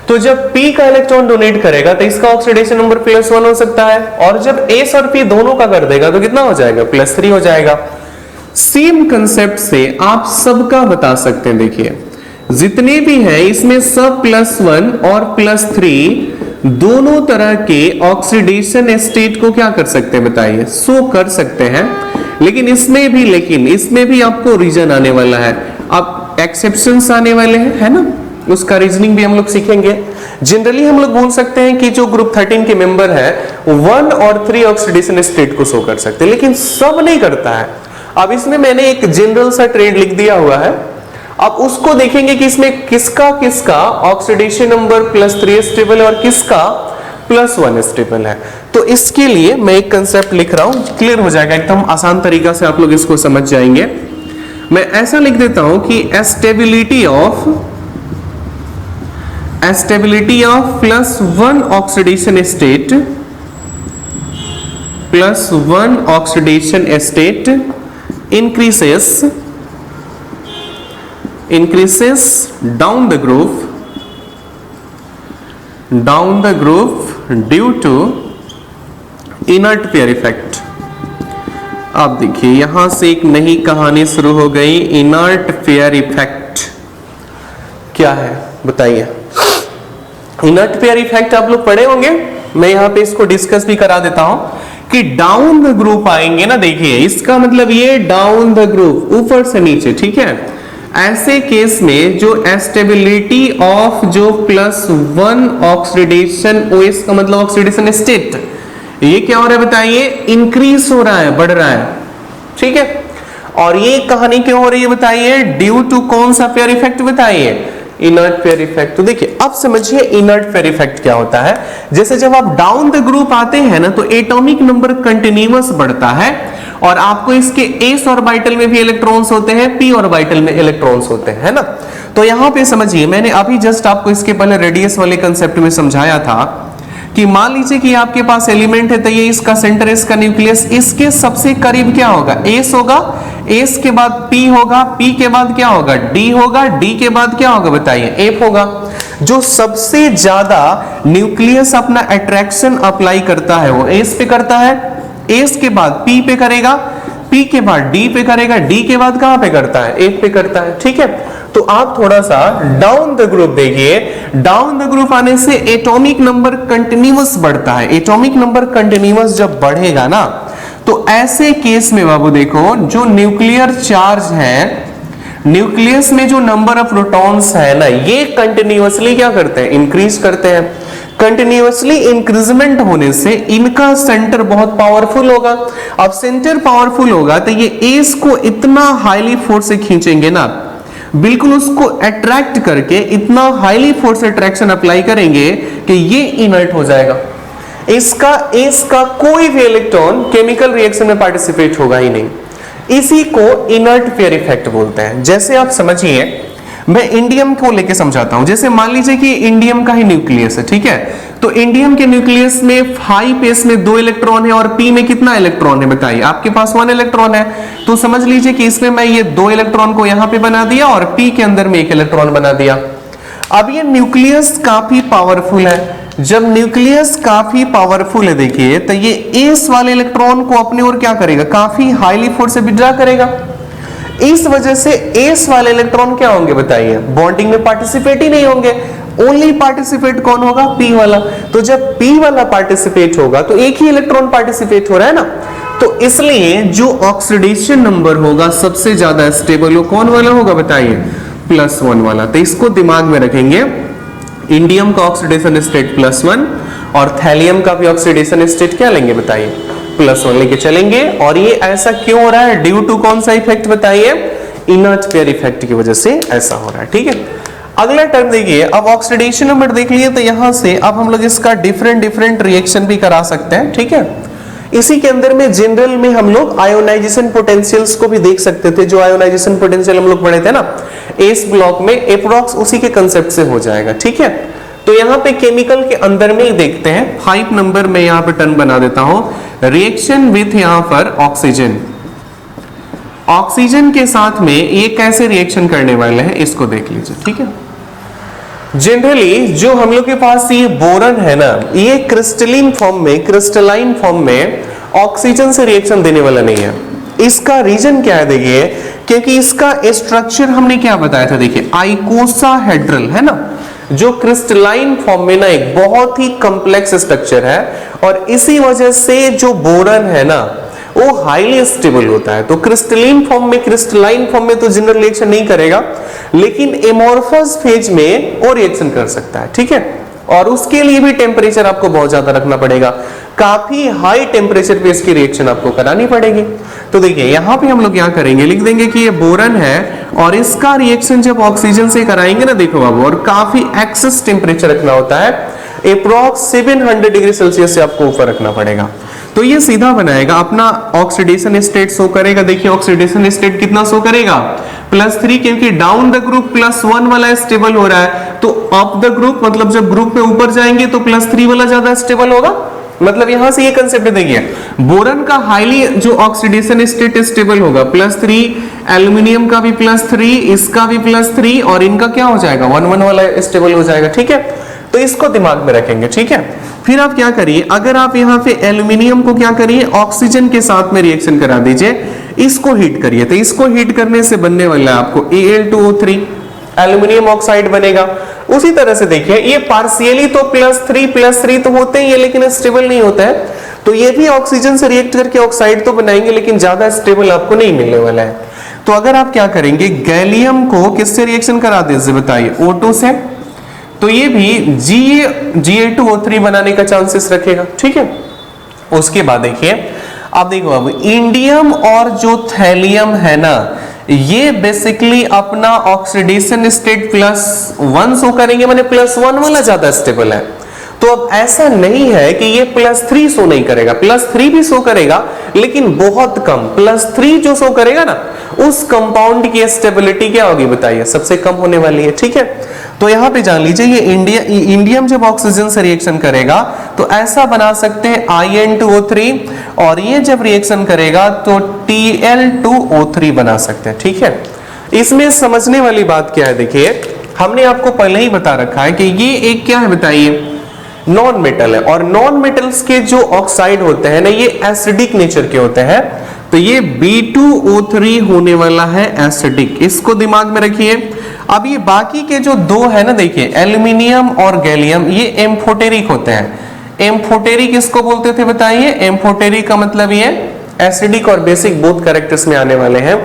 तो जब p का इलेक्ट्रॉन डोनेट करेगा तो इसका ऑक्सीडेशन नंबर +1 हो सकता है, और जब s और p दोनों का कर देगा तो कितना हो जाएगा, +3 हो जाएगा। सेम कंसेप्ट से आप सबका बता सकते हैं। देखिए जितने भी हैं इसमें सब +1 और +3 दोनों तरह के ऑक्सीडेशन स्टेट को क्या कर सकते हैं बताइए, शो कर सकते हैं। लेकिन इसमें भी आपको रीजन आने वाला है, अब एक्सेप्शंस आने वाले हैं, है ना, उसका रीजनिंग भी हम लोग सीखेंगे। जनरली हम लोग बोल सकते हैं कि जो ग्रुप 13 के मेंबर है 1 और 3 ऑक्सीडेशन स्टेट को शो कर सकते हैं, लेकिन सब नहीं करता है। अब इसमें मैंने एक जनरल सा ट्रेड लिख दिया हुआ है, अब उसको देखेंगे कि इसमें किसका किसका ऑक्सीडेशन नंबर +3 स्टेबल है और किसका +1 स्टेबल है। तो इसके लिए मैं एक कंसेप्ट लिख रहा हूं, क्लियर हो जाएगा एकदम आसान तरीका से, आप लोग इसको समझ जाएंगे। मैं ऐसा लिख देता हूं कि stability of +1 oxidation state increases down the groove due to inert pair effect। आप देखिए यहां से एक नई कहानी शुरू हो गई, इनर्ट पेयर इफेक्ट क्या है बताइए। इनर्ट पेयर इफेक्ट आप लोग पढ़े होंगे, मैं यहां पे इसको डिस्कस भी करा देता हूं कि डाउन द ग्रुप आएंगे ना, देखिए इसका मतलब ये डाउन द ग्रुप ऊपर से नीचे, ठीक है। ऐसे केस में जो स्टेबिलिटी ऑफ जो +1 ऑक्सीडेशन OS का मतलब ऑक्सीडेशन स्टेट, ये क्या हो रहा है बताइए, इंक्रीज हो रहा है, बढ़ रहा है, ठीक है। और ये कहानी क्यों हो रही है बताइए, ड्यू टू कौन सा पेयर इफेक्ट बताइए, इनर्ट पेयर इफेक्ट। तो देखिए अब समझिए इनर्ट पेयर इफेक्ट क्या होता है। जैसे जब आप डाउन द ग्रुप आते हैं ना तो एटॉमिक नंबर कंटिन्यूअस बढ़ता है और आपको इसके s ऑर्बिटल में भी इलेक्ट्रॉन्स होते हैं, p ऑर्बिटल में इलेक्ट्रॉन्स होते हैं, है ना। तो यहां पे समझिए मैंने अभी जस्ट आपको इसके पहले रेडियस वाले कंसेप्ट में समझाया था कि मान लीजिए कि आपके पास एलिमेंट है तो ये इसका सेंटर, इसका न्यूक्लियस, इसके सबसे करीब क्या होगा, s होगा, s के बाद p होगा, p के बाद क्या होगा, d होगा, d के बाद क्या होगा बताइए, f होगा। जो सबसे ज्यादा न्यूक्लियस अपना अट्रैक्शन अप्लाई करता है वो s पे करता है, s के बाद p पे करेगा, p के बाद d पे करेगा, d के बाद कहां पे करता है, f पे करता है, ठीक है। तो आप थोड़ा सा डाउन द ग्रुप देखिए, डाउन द ग्रुप आने से एटॉमिक नंबर कंटिन्यूअस बढ़ता है। एटॉमिक नंबर कंटिन्यूअस जब बढ़ेगा ना तो ऐसे केस में बाबू देखो जो न्यूक्लियर चार्ज है, न्यूक्लियस में जो नंबर ऑफ प्रोटॉन्स है ना, ये कंटिन्यूअसली क्या करते हैं, इंक्रीज करते हैं। कंटिन्यूअसली इंक्रीजमेंट होने से इनका सेंटर बहुत पावरफुल होगा। अब सेंटर पावरफुल होगा तो ये एस को इतना हाईली फोर्स से खींचेंगे ना, बिल्कुल उसको अट्रैक्ट करके इतना हाईली फोर्स अट्रैक्शन अप्लाई करेंगे कि ये इनर्ट हो जाएगा। इसका कोई भी इलेक्ट्रॉन केमिकल रिएक्शन में पार्टिसिपेट होगा ही नहीं। इसी को इनर्ट पेयर इफेक्ट बोलते हैं। जैसे आप समझिए मैं इंडियम को लेके समझाता हूं। जैसे मान लीजिए कि इंडियम का ही न्यूक्लियस है, ठीक है, तो इंडियम के न्यूक्लियस में 5s में 2 इलेक्ट्रॉन है और p में कितना इलेक्ट्रॉन है बताइए? आपके पास 1 इलेक्ट्रॉन है, तो समझ लीजिए कि इसमें मैं ये 2 इलेक्ट्रॉन को यहां पे बना दिया और p के अंदर में 1 इलेक्ट्रॉन बना दिया। अब ये न्यूक्लियस काफी पावरफुल है। जब न्यूक्लियस काफी पावरफुल है देखिए, तो ये एस वाले इलेक्ट्रॉन को अपने ओर क्या करेगा? काफी हाईली फोर्स से विड्रॉ करेगा। इस वजह से एस वाले इलेक्ट्रॉन क्या होंगे बताइए? बॉन्डिंग में पार्टिसिपेट ही नहीं होंगे। ओनली पार्टिसिपेट कौन होगा? पी वाला। तो जब पी वाला पार्टिसिपेट होगा तो एक ही इलेक्ट्रॉन पार्टिसिपेट हो रहा है ना, तो इसलिए जो ऑक्सीडेशन नंबर होगा सबसे ज्यादा स्टेबल वो कौन वाला होगा बताइए? +1 वाला। तो इसको दिमाग में रखेंगे। इंडियम का ऑक्सीडेशन स्टेट +1 और थैलियम का भी ऑक्सीडेशन स्टेट क्या लेंगे बताइए? +1 लेके चलेंगे। और ये ऐसा क्यों हो रहा है? ड्यू टू कौन सा इफेक्ट बताइए? इनर्ट पेयर इफेक्ट की वजह से ऐसा हो रहा है, ठीक है। अगला टर्म देखिए, अब ऑक्सीडेशन नंबर देख लिए, तो यहां से अब हम लोग इसका डिफरेंट रिएक्शन भी करा सकते हैं, ठीक है। इसी के अंदर में जनरल में हम लोग आयोनाइजेशन पोटेंशियल्स को भी देख सकते थे। जो आयोनाइजेशन पोटेंशियल हम लोग पढ़े थे ना एस ब्लॉक में, एप्रोक्स उसी के कंसेप्ट से हो जाएगा, ठीक है। तो यहाँ पे केमिकल के अंदर में ही देखते हैं। 5 नंबर में यहाँ पे टर्म बना देता हूं, रिएक्शन विथ यहाँ पर ऑक्सीजन। ऑक्सीजन के साथ में ये कैसे रिएक्शन करने वाले हैं इसको देख लीजिए, ठीक है। जनरली जो हम लोग के पास ये बोरन है ना, ये क्रिस्टलाइन फॉर्म में ऑक्सीजन से रिएक्शन देने वाला नहीं है। इसका रीजन क्या है देखिए, क्योंकि इसका स्ट्रक्चर हमने क्या बताया था देखिए, आइकोसाहेड्रल है ना, जो क्रिस्टलाइन फॉर्म में ना एक बहुत ही कॉम्प्लेक्स स्ट्रक्चर है। और इसी वजह से जो बोरन है ना वो हाईली स्टेबल होता है। तो क्रिस्टलाइन फॉर्म में तो जनरल रिएक्शन नहीं करेगा, लेकिन एमोर्फस फेज में वो रिएक्शन कर सकता है, ठीक है। और उसके लिए भी टेम्परेचर आपको बहुत ज्यादा रखना पड़ेगा, काफी हाई टेम्परेचर पे इसकी रिएक्शन आपको करानी पड़ेगी। तो देखिए यहाँ पे हम लोग क्या करेंगे, लिख देंगे कि ये बोरन है और इसका रिएक्शन जब ऑक्सीजन से कराएंगे ना, देखो बाबू, और काफी एक्सेस टेम्परेचर रखना होता है, अप्रॉक्स 700 डिग्री सेल्सियस से आपको ऊपर रखना पड़ेगा। तो ये सीधा बनाएगा अपना ऑक्सीडेशन स्टेट शो करेगा। देखिए ऑक्सीडेशन स्टेट कितना शो करेगा? +3, क्योंकि डाउन द ग्रुप +1 वाला स्टेबल हो रहा है, तो अप द ग्रुप मतलब जब ग्रुप में ऊपर जाएंगे तो +3 वाला ज्यादा स्टेबल होगा। मतलब यहां से ये कंसेप्ट देखिए, बोरन का हाईली जो ऑक्सीडेशन स्टेट स्टेबल होगा +3, एल्यूमिनियम का भी +3, इसका भी +3 और इनका क्या हो जाएगा? 1-1 वाला स्टेबल हो जाएगा, ठीक है। तो इसको दिमाग में रखेंगे, ठीक है। फिर आप क्या करिए, अगर आप यहाँ पे एल्यूमिनियम को क्या करिए, ऑक्सीजन के साथ में रिएक्शन करा दीजिए, इसको हीट करिए। तो इसको हीट करने से बनने वाला है आपको Al2O3, एल्यूमिनियम ऑक्साइड बनेगा। उसी तरह से देखिए ये पार्शियली तो +3 तो होते ही है, लेकिन स्टेबल नहीं होता है। तो ये भी ऑक्सीजन से रिएक्ट करके ऑक्साइड तो बनाएंगे, लेकिन ज्यादा स्टेबल आपको नहीं मिलने वाला है। तो अगर आप क्या करेंगे, गैलियम को किससे रिएक्शन करा दीजिए बताइए? O2 से। तो ये भी Ga2O3 बनाने का चांसेस रखेगा, ठीक है। उसके बाद देखिए, अब देखो अब इंडियम और जो थैलियम है ना, ये बेसिकली अपना ऑक्सीडेशन स्टेट +1 शो करेंगे, माने +1 वाला ज्यादा स्टेबल है। तो अब ऐसा नहीं है कि ये +3 शो नहीं करेगा, +3 भी शो करेगा, लेकिन बहुत कम। +3 जो शो करेगा ना, उस कंपाउंड की स्टेबिलिटी क्या होगी बताइए? सबसे कम होने वाली है, ठीक है। तो यहां पे जान लीजिए, ये इंडियम जब ऑक्सीजन से रिएक्शन करेगा तो ऐसा बना सकते हैं In2O3, और ये जब रिएक्शन करेगा तो Tl2O3 बना सकते हैं, ठीक है। इसमें समझने वाली बात क्या है देखिए, हमने आपको पहले ही बता रखा है कि ये एक क्या है बताइए, नॉन मेटल है। और नॉन मेटल्स के जो ऑक्साइड होते हैं ना, ये एसिडिक नेचर के होते हैं। तो ये B2O3 होने वाला है एसिडिक, इसको दिमाग में रखिए। अब ये बाकी के जो दो है ना, देखिए एल्यूमिनियम और गैलियम, ये एम्फोटेरिक होते हैं। एम्फोटेरिक इसको बोलते थे बताइए? एम्फोटेरिक का मतलब ये एसिडिक और बेसिक बोथ कैरेक्टर्स में आने वाले हैं।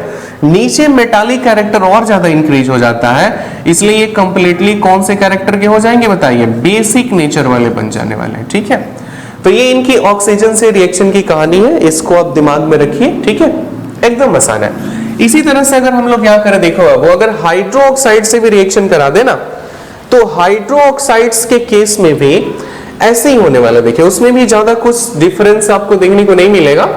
नीचे मेटालिक कैरेक्टर और ज्यादा इंक्रीज हो जाता है, इसलिए ये कंप्लीटली कौन से कैरेक्टर के हो जाएंगे बताइए? बेसिक नेचर वाले बन जाने वाले हैं, ठीक है। तो ये इनकी ऑक्सीजन से रिएक्शन की कहानी है, इसको आप दिमाग में रखिए, ठीक है। एकदम आसान है। इसी तरह से अगर हम लोग क्या करें, देखो वो अगर हाइड्रो ऑक्साइड से भी रिएक्शन करा देना, तो हाइड्रो ऑक्साइड्स के केस में भी ऐसे ही होने वाला। देखिए उसमें भी ज्यादा कुछ डिफरेंस आपको देखने को नहीं मिलेगा।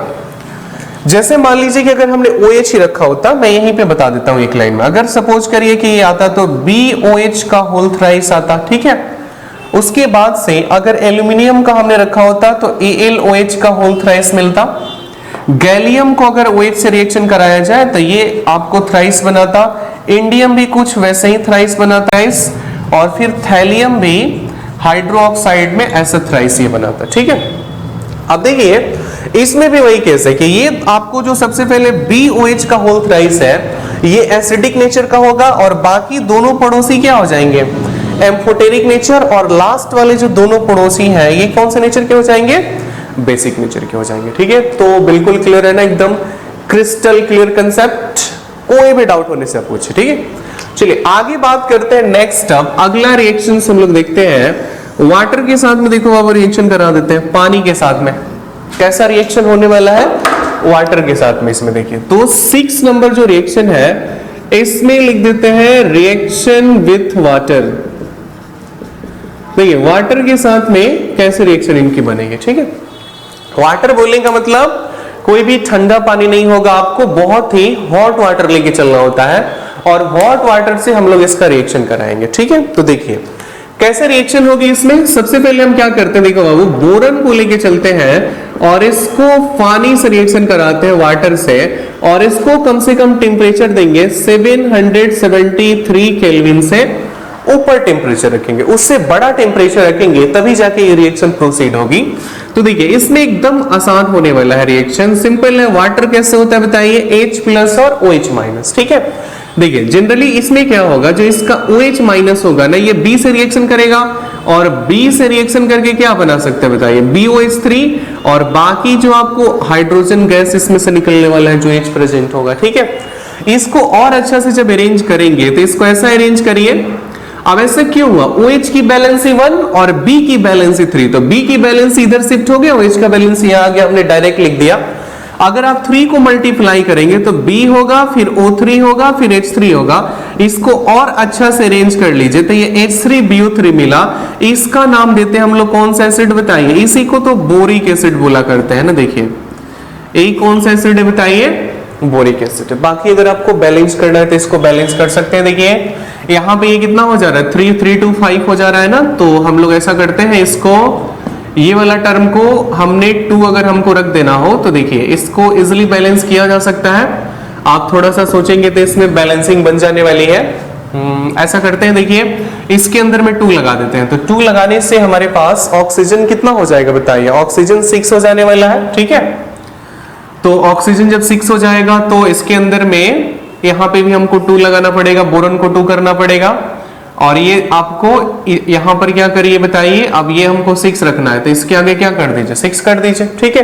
जैसे मान लीजिए कि अगर हमने OH ही रखा होता, मैं यहीं पे बता देता हूं एक लाइन में, अगर सपोज करिए कि ये आता तो BOH का होल थ्राइस आता, ठीक है। उसके बाद से अगर एल्यूमिनियम का हमने रखा होता तो AlOH का होल थ्राइस मिलता। गैलियम को अगर OH से रिएक्शन कराया जाए तो ये आपको थ्राइस बनाता। इंडियम भी कुछ वैसे ही थ्राइस बनाता है, और फिर थैलियम भी हाइड्रोक्साइड में ऐसा थ्राइस ये बनाता, ठीक है। अब देखिए इसमें भी वही केस है कि ये आपको जो सबसे पहले BOH का होल थ्राइस है ये एसिडिक नेचर का होगा, और बाकी दोनों पड़ोसी क्या हो जाएंगे, एम्फोटेरिक नेचर, और लास्ट वाले जो दोनों पड़ोसी हैं ये कौन से नेचर के हो जाएंगे, बेसिक नेचर के हो जाएंगे, ठीक है। तो बिल्कुल क्लियर है ना, एकदम क्रिस्टल क्लियर कंसेप्ट, कोई भी डाउट होने से आप पूछे, ठीक है। चलिए आगे बात करते हैं नेक्स्ट। अब अगला रिएक्शन हम लोग देखते हैं वाटर के साथ में। देखो अब रिएक्शन करा देते हैं पानी के साथ में, कैसा रिएक्शन होने वाला है वाटर के साथ में। इसमें देखिए तो 6 नंबर जो रिएक्शन है इसमें लिख देते हैं रिएक्शन विथ वाटर। देखिए वाटर के साथ में कैसे रिएक्शन इनकी बनेगी, ठीक है। वाटर बोलने का मतलब कोई भी ठंडा पानी नहीं होगा, आपको बहुत ही हॉट वाटर लेके चलना होता है, और हॉट वाटर से हम लोग इसका रिएक्शन कराएंगे, ठीक है। तो देखिए कैसे रिएक्शन होगी इसमें। सबसे पहले हम क्या करते हैं, देखो बाबू, बोरन को लेके चलते हैं और इसको पानी से रिएक्शन कराते हैं वाटर से, और इसको कम से कम टेम्परेचर देंगे 773 केल्विन से ऊपर टेम्परेचर रखेंगे, उससे बड़ा टेम्परेचर रखेंगे तभी जाके ये रिएक्शन प्रोसीड होगी। तो देखिए इसमें एकदम आसान होने वाला है रिएक्शन, सिंपल है। वाटर कैसे होता है बताइए, H+ और OH-, ठीक है। देखिए जनरली इसमें क्या होगा, जो इसका OH- होगा ना ये B से रिएक्शन करेगा, और B से रिएक्शन करके क्या बना सकते हैं बताइए, BOH3, और बाकी जो आपको हाइड्रोजन गैस इसमें से निकलने वाला है जो H प्रेजेंट होगा, ठीक है। इसको और अच्छा से जब अरेंज करेंगे तो इसको ऐसा अरेंज करिए। अब ऐसा क्यों हुआ, OH की बैलेंसी 1 और B की बैलेंसी 3, तो B की बैलेंसी इधर शिफ्ट हो गया, OH का बैलेंस यहाँ आ गया, हमने डायरेक्ट लिख दिया। अगर आप 3 को मल्टीप्लाई करेंगे तो B होगा, फिर O3 होगा, फिर H3 होगा। इसको और अच्छा से अरेंज कर लीजिए तो ये H3BO3 मिला। इसका नाम देते हैं हम लोग कौन सा एसिड बताइए, इसी को तो बोरिक एसिड बोला करते हैं ना। देखिए यही कौन सा एसिड है बताइए, बोरिक एसिड। बाकी अगर आपको बैलेंस करना है तो इसको बैलेंस कर सकते हैं। देखिए यहाँ पे ये कितना हो जा रहा है, 3, 3, 2, 5 हो जा रहा है ना। तो हम लोग ऐसा करते हैं, इसको ये वाला टर्म को हमने 2 अगर हमको रख देना हो तो देखिए इसको इजिली बैलेंस किया जा सकता है। आप थोड़ा सा सोचेंगे तो इसमें बैलेंसिंग बन जाने वाली है। ऐसा करते हैं, देखिए इसके अंदर में 2 लगा देते हैं, तो 2 लगाने से हमारे पास ऑक्सीजन कितना हो जाएगा बताइए, ऑक्सीजन 6 हो जाने वाला है, ठीक है। तो ऑक्सीजन जब 6 हो जाएगा तो इसके अंदर में यहाँ पे भी हमको 2 लगाना पड़ेगा, बोरन को 2 करना पड़ेगा, और ये आपको यहाँ पर क्या करिए बताइए। अब ये हमको 6 रखना है तो इसके आगे क्या कर दीजिए, 6 कर दीजिए, ठीक है।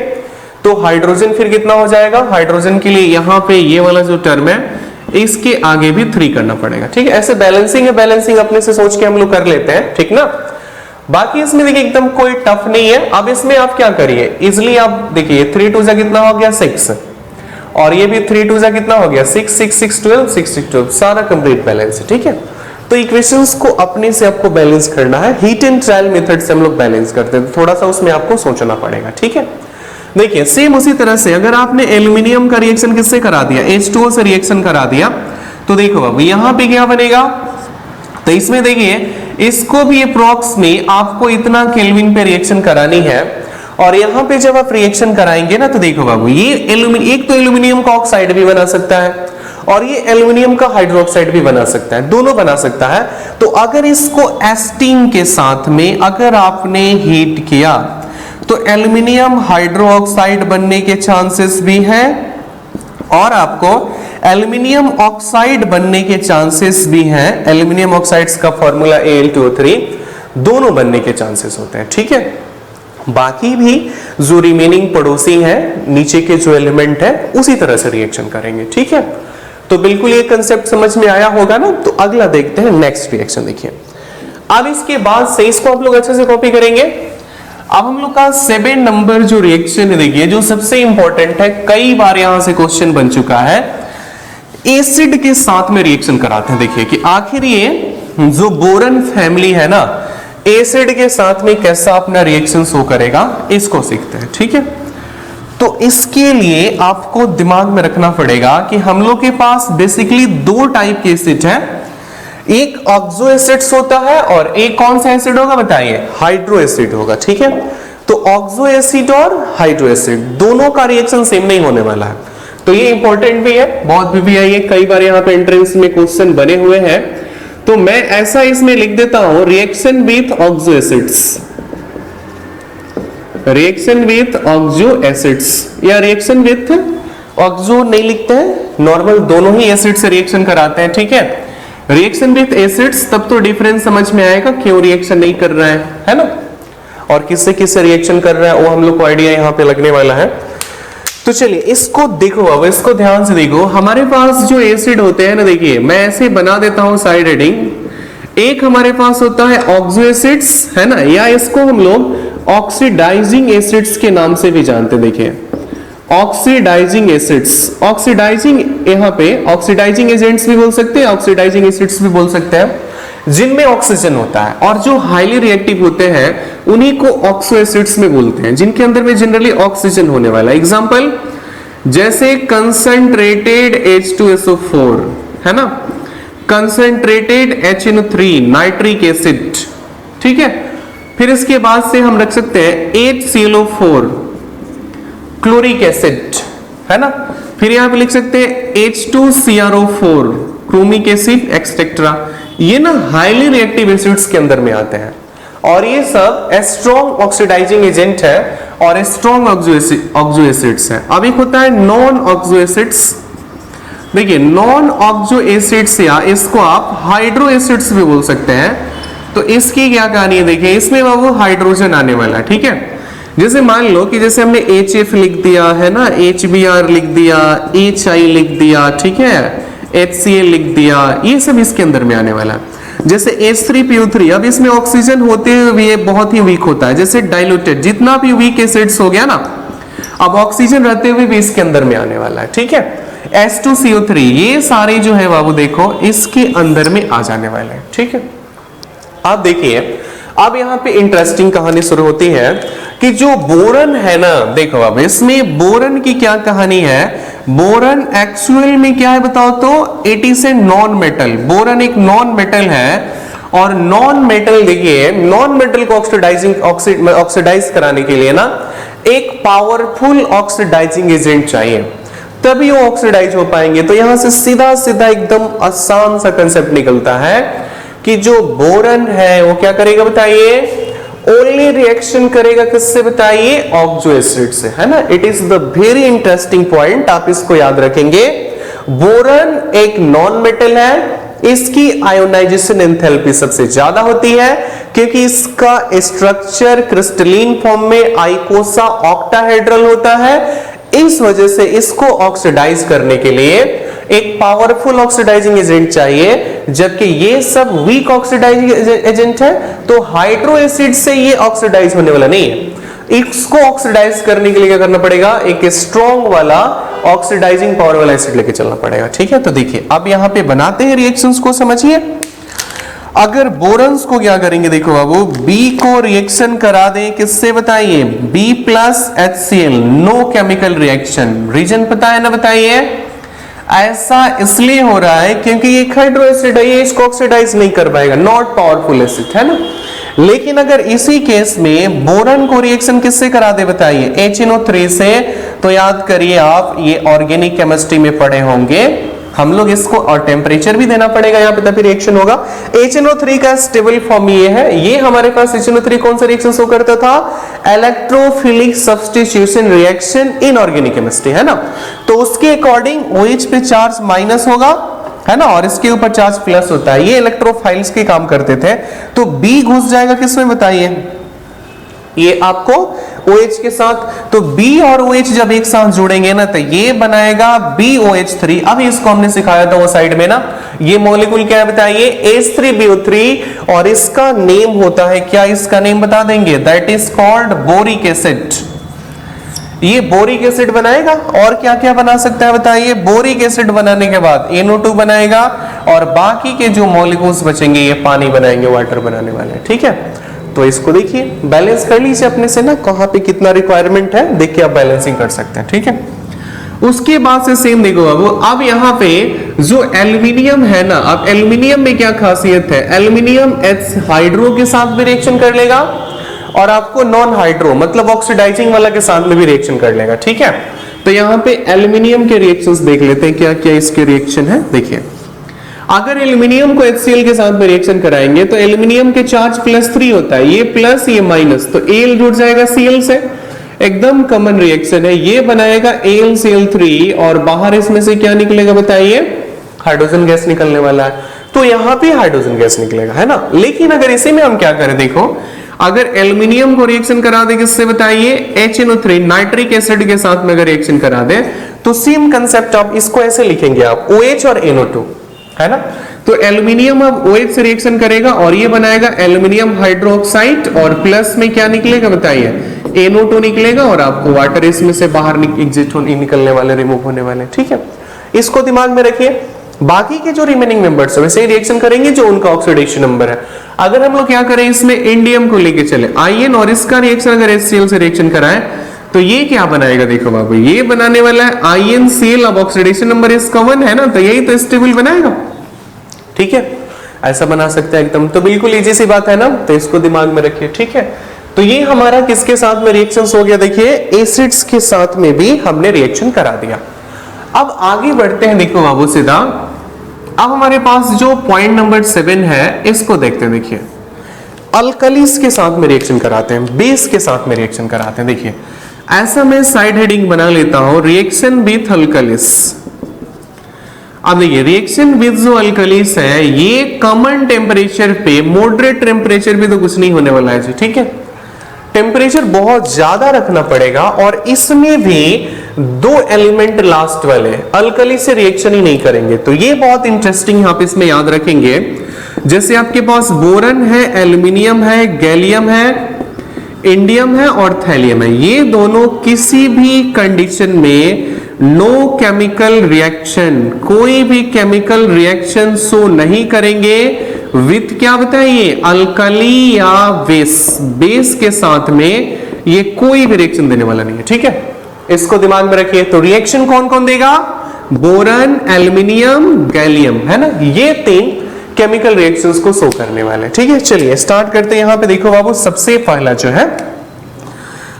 तो हाइड्रोजन फिर कितना हो जाएगा, हाइड्रोजन के लिए यहाँ पे ये वाला जो टर्म है इसके आगे भी 3 करना पड़ेगा, ठीक है। ऐसे बैलेंसिंग है, बैलेंसिंग अपने से सोच के हम लोग कर लेते हैं, ठीक ना। बाकी इसमें देखिए एकदम कोई टफ नहीं है। अब इसमें आप क्या करिए, इजिली आप देखिए 3 2 कितना हो गया 6, और ये भी 3 2 कितना हो गया 6 6 6 12 6 6 12, सारा कंप्लीट बैलेंस है, ठीक है। तो इक्वेशंस को अपने से आपको बैलेंस करना है। हीट एंड ट्रायल मेथड से हम लोग बैलेंस करते हैं, तो थोड़ा सा उसमें आपको सोचना पड़ेगा, ठीक है। देखिए सेम उसी तरह से अगर आपने एल्यूमिनियम का रिएक्शन किससे करा दिया, H2O से रिएक्शन करा दिया, तो देखो अब यहाँ पे क्या बनेगा। तो इसमें देखिए इसको भी अप्रॉक्स में आपको इतना केल्विन पे रिएक्शन करानी है, और यहाँ पे जब आप रिएक्शन कराएंगे ना तो देखो बाबू ये एक तो एल्यूमिनियम का ऑक्साइड भी बना सकता है, और ये एल्यूमिनियम का हाइड्रोक्साइड भी बना सकता है, दोनों बना सकता है। तो अगर इसको एस्टीम के साथ में अगर आपने हीट किया तो एल्यूमिनियम हाइड्रोक्साइड बनने के चांसेस भी हैं, और आपको एल्यूमिनियम ऑक्साइड बनने के चांसेस भी हैं। एल्यूमिनियम ऑक्साइड्स का फॉर्मूला Al2O3, दोनों बनने के चांसेस होते हैं, ठीक है। बाकी भी जो रिमेनिंग पड़ोसी हैं नीचे के जो एलिमेंट है उसी तरह से रिएक्शन करेंगे, ठीक है। तो बिल्कुल ये कंसेप्ट समझ में आया होगा ना। तो अगला देखते हैं नेक्स्ट रिएक्शन। देखिए अब इसके बाद से इसको आप लोग अच्छे से कॉपी करेंगे। अब हम लोग का 7 नंबर जो रिएक्शन है, देखिए जो सबसे इंपॉर्टेंट है, कई बार यहां से क्वेश्चन बन चुका है, एसिड के साथ में रिएक्शन कराते हैं। देखिए कि आखिर ये जो बोरन फैमिली है ना, एसिड के साथ में कैसा अपना रिएक्शन शो करेगा, इसको सीखते हैं, ठीक है। तो इसके लिए आपको दिमाग में रखना पड़ेगा कि हम लोग के पास बेसिकली दो टाइप के एसिड है, एक ऑक्सो एसिड्स होता है और एक कौन सा एसिड होगा बताइए, हाइड्रो एसिड होगा। ठीक है, तो ऑक्सो एसिड और हाइड्रो एसिड दोनों का रिएक्शन सेम नहीं होने वाला है, तो ये इंपॉर्टेंट भी है, बहुत भी है ये, कई बार यहाँ पे एंट्रेंस में क्वेश्चन बने हुए हैं। तो मैं ऐसा इसमें लिख देता हूं, reaction with oxo acids, reaction with oxo acids, या रिएक्शन विथ ऑक्सो नहीं लिखते हैं, नॉर्मल दोनों ही एसिड से रिएक्शन कराते हैं। ठीक है, रिएक्शन विथ एसिड्स, तब तो डिफरेंस समझ में आएगा क्यों रिएक्शन नहीं कर रहा है ना, और किससे किससे रिएक्शन कर रहा है वो हम लोग को आइडिया यहाँ पे लगने वाला है। तो चलिए इसको देखो, अब इसको ध्यान से देखो, हमारे पास जो एसिड होते हैं ना, देखिए मैं ऐसे बना देता हूं साइड हेडिंग, एक हमारे पास होता है ऑक्सो एसिड्स, है ना, या इसको हम लोग ऑक्सीडाइजिंग एसिड्स के नाम से भी जानते हैं। देखिए ऑक्सीडाइजिंग एसिड्स, ऑक्सीडाइजिंग, यहाँ पे ऑक्सीडाइजिंग एजेंट्स भी बोल सकते हैं, ऑक्सीडाइजिंग एसिड्स भी बोल सकते हैं, जिनमें ऑक्सीजन होता है, और जो हाईली रिएक्टिव होते हैं उन्हीं को ऑक्सो एसिड्स में बोलते हैं, जिनके अंदर में जनरली ऑक्सीजन होने वाला है। एग्जांपल जैसे कंसंट्रेटेड H2SO4, है ना, कंसंट्रेटेड HNO3 नाइट्रिक एसिड। ठीक है, फिर इसके बाद से हम रख सकते हैं HClO4 क्लोरिक एसिड, है ना, फिर यहां पे लिख सकते हैं H2CrO4 क्रोमिक एसिड एक्सेट्रा। ये ना हाईली रिएक्टिव एसिड्स के अंदर में आते हैं, और ये सब स्ट्रॉन्ग ऑक्सीडाइजिंग एजेंट है और स्ट्रॉन्ग ऑक्सो एसिड्स है। अब एक होता है नॉन ऑक्सो एसिड्स, देखिए नॉन ऑक्सो एसिड्स, या इसको आप हाइड्रो एसिड्स भी बोल सकते हैं। तो इसकी क्या कहानी है, देखिए इसमें वो हाइड्रोजन आने वाला है। ठीक है, जैसे मान लो कि जैसे हमने HF लिख दिया है ना, HBr लिख दिया, HI लिख दिया, ठीक है, HCl लिख दिया, ये सब इसके अंदर में आने वाला है। जैसे H3PO3, अब इसमें ऑक्सीजन होते हुए ये बहुत ही वीक होता है, जैसे डाइल्यूटेड, जितना भी वीक एसिड्स हो गया ना, अब ऑक्सीजन रहते हुए भी इसके अंदर में आने वाला है। ठीक है, H2CO3, ये सारे जो है बाबू देखो इसके अंदर में आ जाने वाले हैं। ठीक है, आप देखिए अब यहाँ पे इंटरेस्टिंग कहानी शुरू होती है कि जो बोरन है ना, देखो अब इसमें बोरन की क्या कहानी है। बोरन एक्चुअल में क्या है बताओ तो, it is a non metal. Boron एक नॉन मेटल है, और नॉन मेटल देखिए, नॉन मेटल को ऑक्सीडाइज कराने के लिए ना एक पावरफुल ऑक्सीडाइजिंग एजेंट चाहिए, तभी वो ऑक्सीडाइज हो पाएंगे। तो यहां से सीधा सीधा एकदम आसान सा कंसेप्ट निकलता है कि जो बोरन है वो क्या करेगा बताइए, ओनली रिएक्शन करेगा किससे बताइए, ऑक्सो एसिड से, है ना। It is the very interesting point, आप इसको याद रखेंगे। बोरन एक नॉन मेटल है, इसकी आयोनाइजेशन एंथैल्पी सबसे ज्यादा होती है क्योंकि इसका स्ट्रक्चर क्रिस्टलीन फॉर्म में आइकोसा ऑक्टाहेड्रल होता है। इस वजह से इसको ऑक्सीडाइज करने के लिए एक पावरफुल ऑक्सीडाइजिंग एजेंट चाहिए, जबकि ये सब वीक ऑक्सीडाइजिंग एजेंट है, तो हाइड्रो एसिड से ये ऑक्सीडाइज होने वाला नहीं है। इसको ऑक्सीडाइज करने के लिए क्या करना पड़ेगा, एक स्ट्रॉन्ग वाला ऑक्सीडाइजिंग पावर वाला एसिड लेके चलना पड़ेगा। ठीक है, तो देखिए अब यहां पे बनाते हैं रिएक्शंस को, समझिए। अगर बोरन्स को क्या करेंगे, देखो बाबू, B को रिएक्शन करा दें किससे बताइए, B+HCl, no chemical reaction. Reason पता है ना, बताइए। ऐसा इसलिए हो रहा है क्योंकि ये हाइड्रो एसिड है, ये इसको ऑक्सीडाइज नहीं कर पाएगा, नॉट पावरफुल एसिड, है ना। लेकिन अगर इसी केस में बोरन को रिएक्शन किससे करा दे बताइए, HNO3 से, तो याद करिए आप, ये ऑर्गेनिक केमिस्ट्री में पढ़े होंगे हम लोग इसको, और टेम्परेचर भी देना पड़ेगा यहाँ पे तभी रिएक्शन होगा। HNO3 का स्टेबल फॉर्म ये है, ये हमारे पास HNO3 कौन सा रिएक्शन शो करता था, electrophilic substitution reaction in organic chemistry, है ना। तो उसके अकॉर्डिंग OH पे चार्ज माइनस होगा, है ना, और इसके ऊपर चार्ज प्लस होता है, ये इलेक्ट्रोफाइल्स के काम करते थे। तो B घुस जाएगा किसमें बताइए, ये आपको OH के साथ। तो B और OH जब एक साथ जुड़ेंगे ना, तो ये बनाएगा BOH3। अभी इसको हमने सिखाया था वो साइड में ना, ये मॉलिक्यूल क्या है बताइए, H3BO3, और इसका नेम होता है क्या, इसका नेम बता देंगे, that is called boric acid. ये बोरिक एसिड बनाएगा, और क्या क्या बना सकता है बताइए, बोरिक एसिड बनाने के बाद NO2 बनाएगा, और बाकी के जो मॉलिक्यूल्स बचेंगे ये पानी बनाएंगे, वाटर बनाने वाले, ठीक है। तो इसको देखिए बैलेंस कर लीजिए अपने से ना, कहाँ पे कितना रिक्वायरमेंट है देख के आप बैलेंसिंग कर सकते हैं, ठीक है। उसके बाद से सेम देखो अब यहाँ पे जो एल्यूमिनियम है ना, अब एल्यूमिनियम में क्या खासियत है, एल्यूमिनियम H हाइड्रो के साथ भी रिएक्शन कर लेगा और आपको नॉन हाइड्रो मतलब ऑक्सीडाइजिंग वाला के साथ में भी रिएक्शन कर लेगा, ठीक है। तो यहाँ पे एल्यूमिनियम के रिएक्शंस देख लेते हैं क्या क्या इसके रिएक्शन है। देखिए अगर एल्यूमिनियम को HCl के साथ में रिएक्शन कराएंगे तो एल्यूमिनियम के चार्ज +3 होता है, ये प्लस ये माइनस, तो Al जुड़ जाएगा Cl से, एकदम कॉमन रिएक्शन है, ये बनाएगा AlCl3 और बाहर इसमें से क्या निकलेगा बताइए, हाइड्रोजन गैस निकलने वाला है। तो यहाँ पे हाइड्रोजन गैस निकलेगा, है ना। लेकिन अगर इसी में हम क्या करें, देखो अगर एल्यूमिनियम को रिएक्शन करा दे किससे बताइए, HNO3 नाइट्रिक एसिड के साथ में अगर रिएक्शन करा दे तो सेम कंसेप्ट आप इसको ऐसे लिखेंगे आप OH और NO2, है ना। तो एल्यूमिनियम अब OH से रिएक्शन करेगा और ये बनाएगा एल्यूमिनियम हाइड्रोक्साइड और प्लस में क्या निकलेगा बताइए, NO2 निकलेगा और आपको वाटर इसमें से बाहर एग्जिट निकलने वाले, रिमूव होने वाले, ठीक है। इसको दिमाग में रखिए। बाकी के जो रिमेनिंग मेंबर्स है वैसे ही रिएक्शन करेंगे जो उनका ऑक्सीडेशन नंबर है। अगर हम लोग क्या करें इसमें इंडियम को लेके चले आयन और इसका रिएक्शन अगर HCl से रिएक्शन कराएं तो ये क्या बनाएगा, देखो बाबू ये बनाने वाला है आयन Cl, अब ऑक्सीडेशन नंबर इसका 1 है ना, तो यही तो स्टेबल बनाएगा, ठीक है। ऐसा बना सकते हैं एकदम, तो बिल्कुल इजी सी बात है ना, तो इसको दिमाग में रखिए, ठीक है। तो ये हमारा किसके साथ में रिएक्शंस हो गया, देखिए एसिड्स के साथ में भी हमने रिएक्शन करा दिया। अब आगे बढ़ते हैं, देखो बाबू सीधा अब हमारे पास जो पॉइंट नंबर 7 है इसको देखते हैं। देखिए अल्कलीस के साथ में रिएक्शन कराते हैं, बेस के साथ में रिएक्शन कराते हैं। देखिए ऐसा मैं साइड हेडिंग बना लेता हूं, रिएक्शन विथ अल्कलीस। अब देखिए रिएक्शन विथ जो अल्कलीस है ये कॉमन टेम्परेचर पे, मॉडरेट टेम्परेचर पे तो कुछ नहीं होने वाला है जी, ठीक है। टेम्परेचर बहुत ज्यादा रखना पड़ेगा और इसमें भी 2 एलिमेंट लास्ट वाले अल्कली से रिएक्शन ही नहीं करेंगे, तो ये बहुत इंटरेस्टिंग आप इसमें याद रखेंगे। जैसे आपके पास बोरन है, एल्यूमिनियम है, गैलियम है, इंडियम है और थैलियम है, ये दोनों किसी भी कंडीशन में नो केमिकल रिएक्शन, कोई भी केमिकल रिएक्शन शो नहीं करेंगे विथ क्या बताइए, अल्कली या बेस के साथ में ये कोई भी रिएक्शन देने वाला नहीं है, ठीक है। इसको दिमाग में रखिए। तो रिएक्शन कौन कौन देगा, बोरन, एल्यूमिनियम, गैलियम, है ना, ये 3 केमिकल रिएक्शंस को शो करने वाले, ठीक है। चलिए स्टार्ट करते हैं। यहां पे देखो बाबू सबसे पहला जो है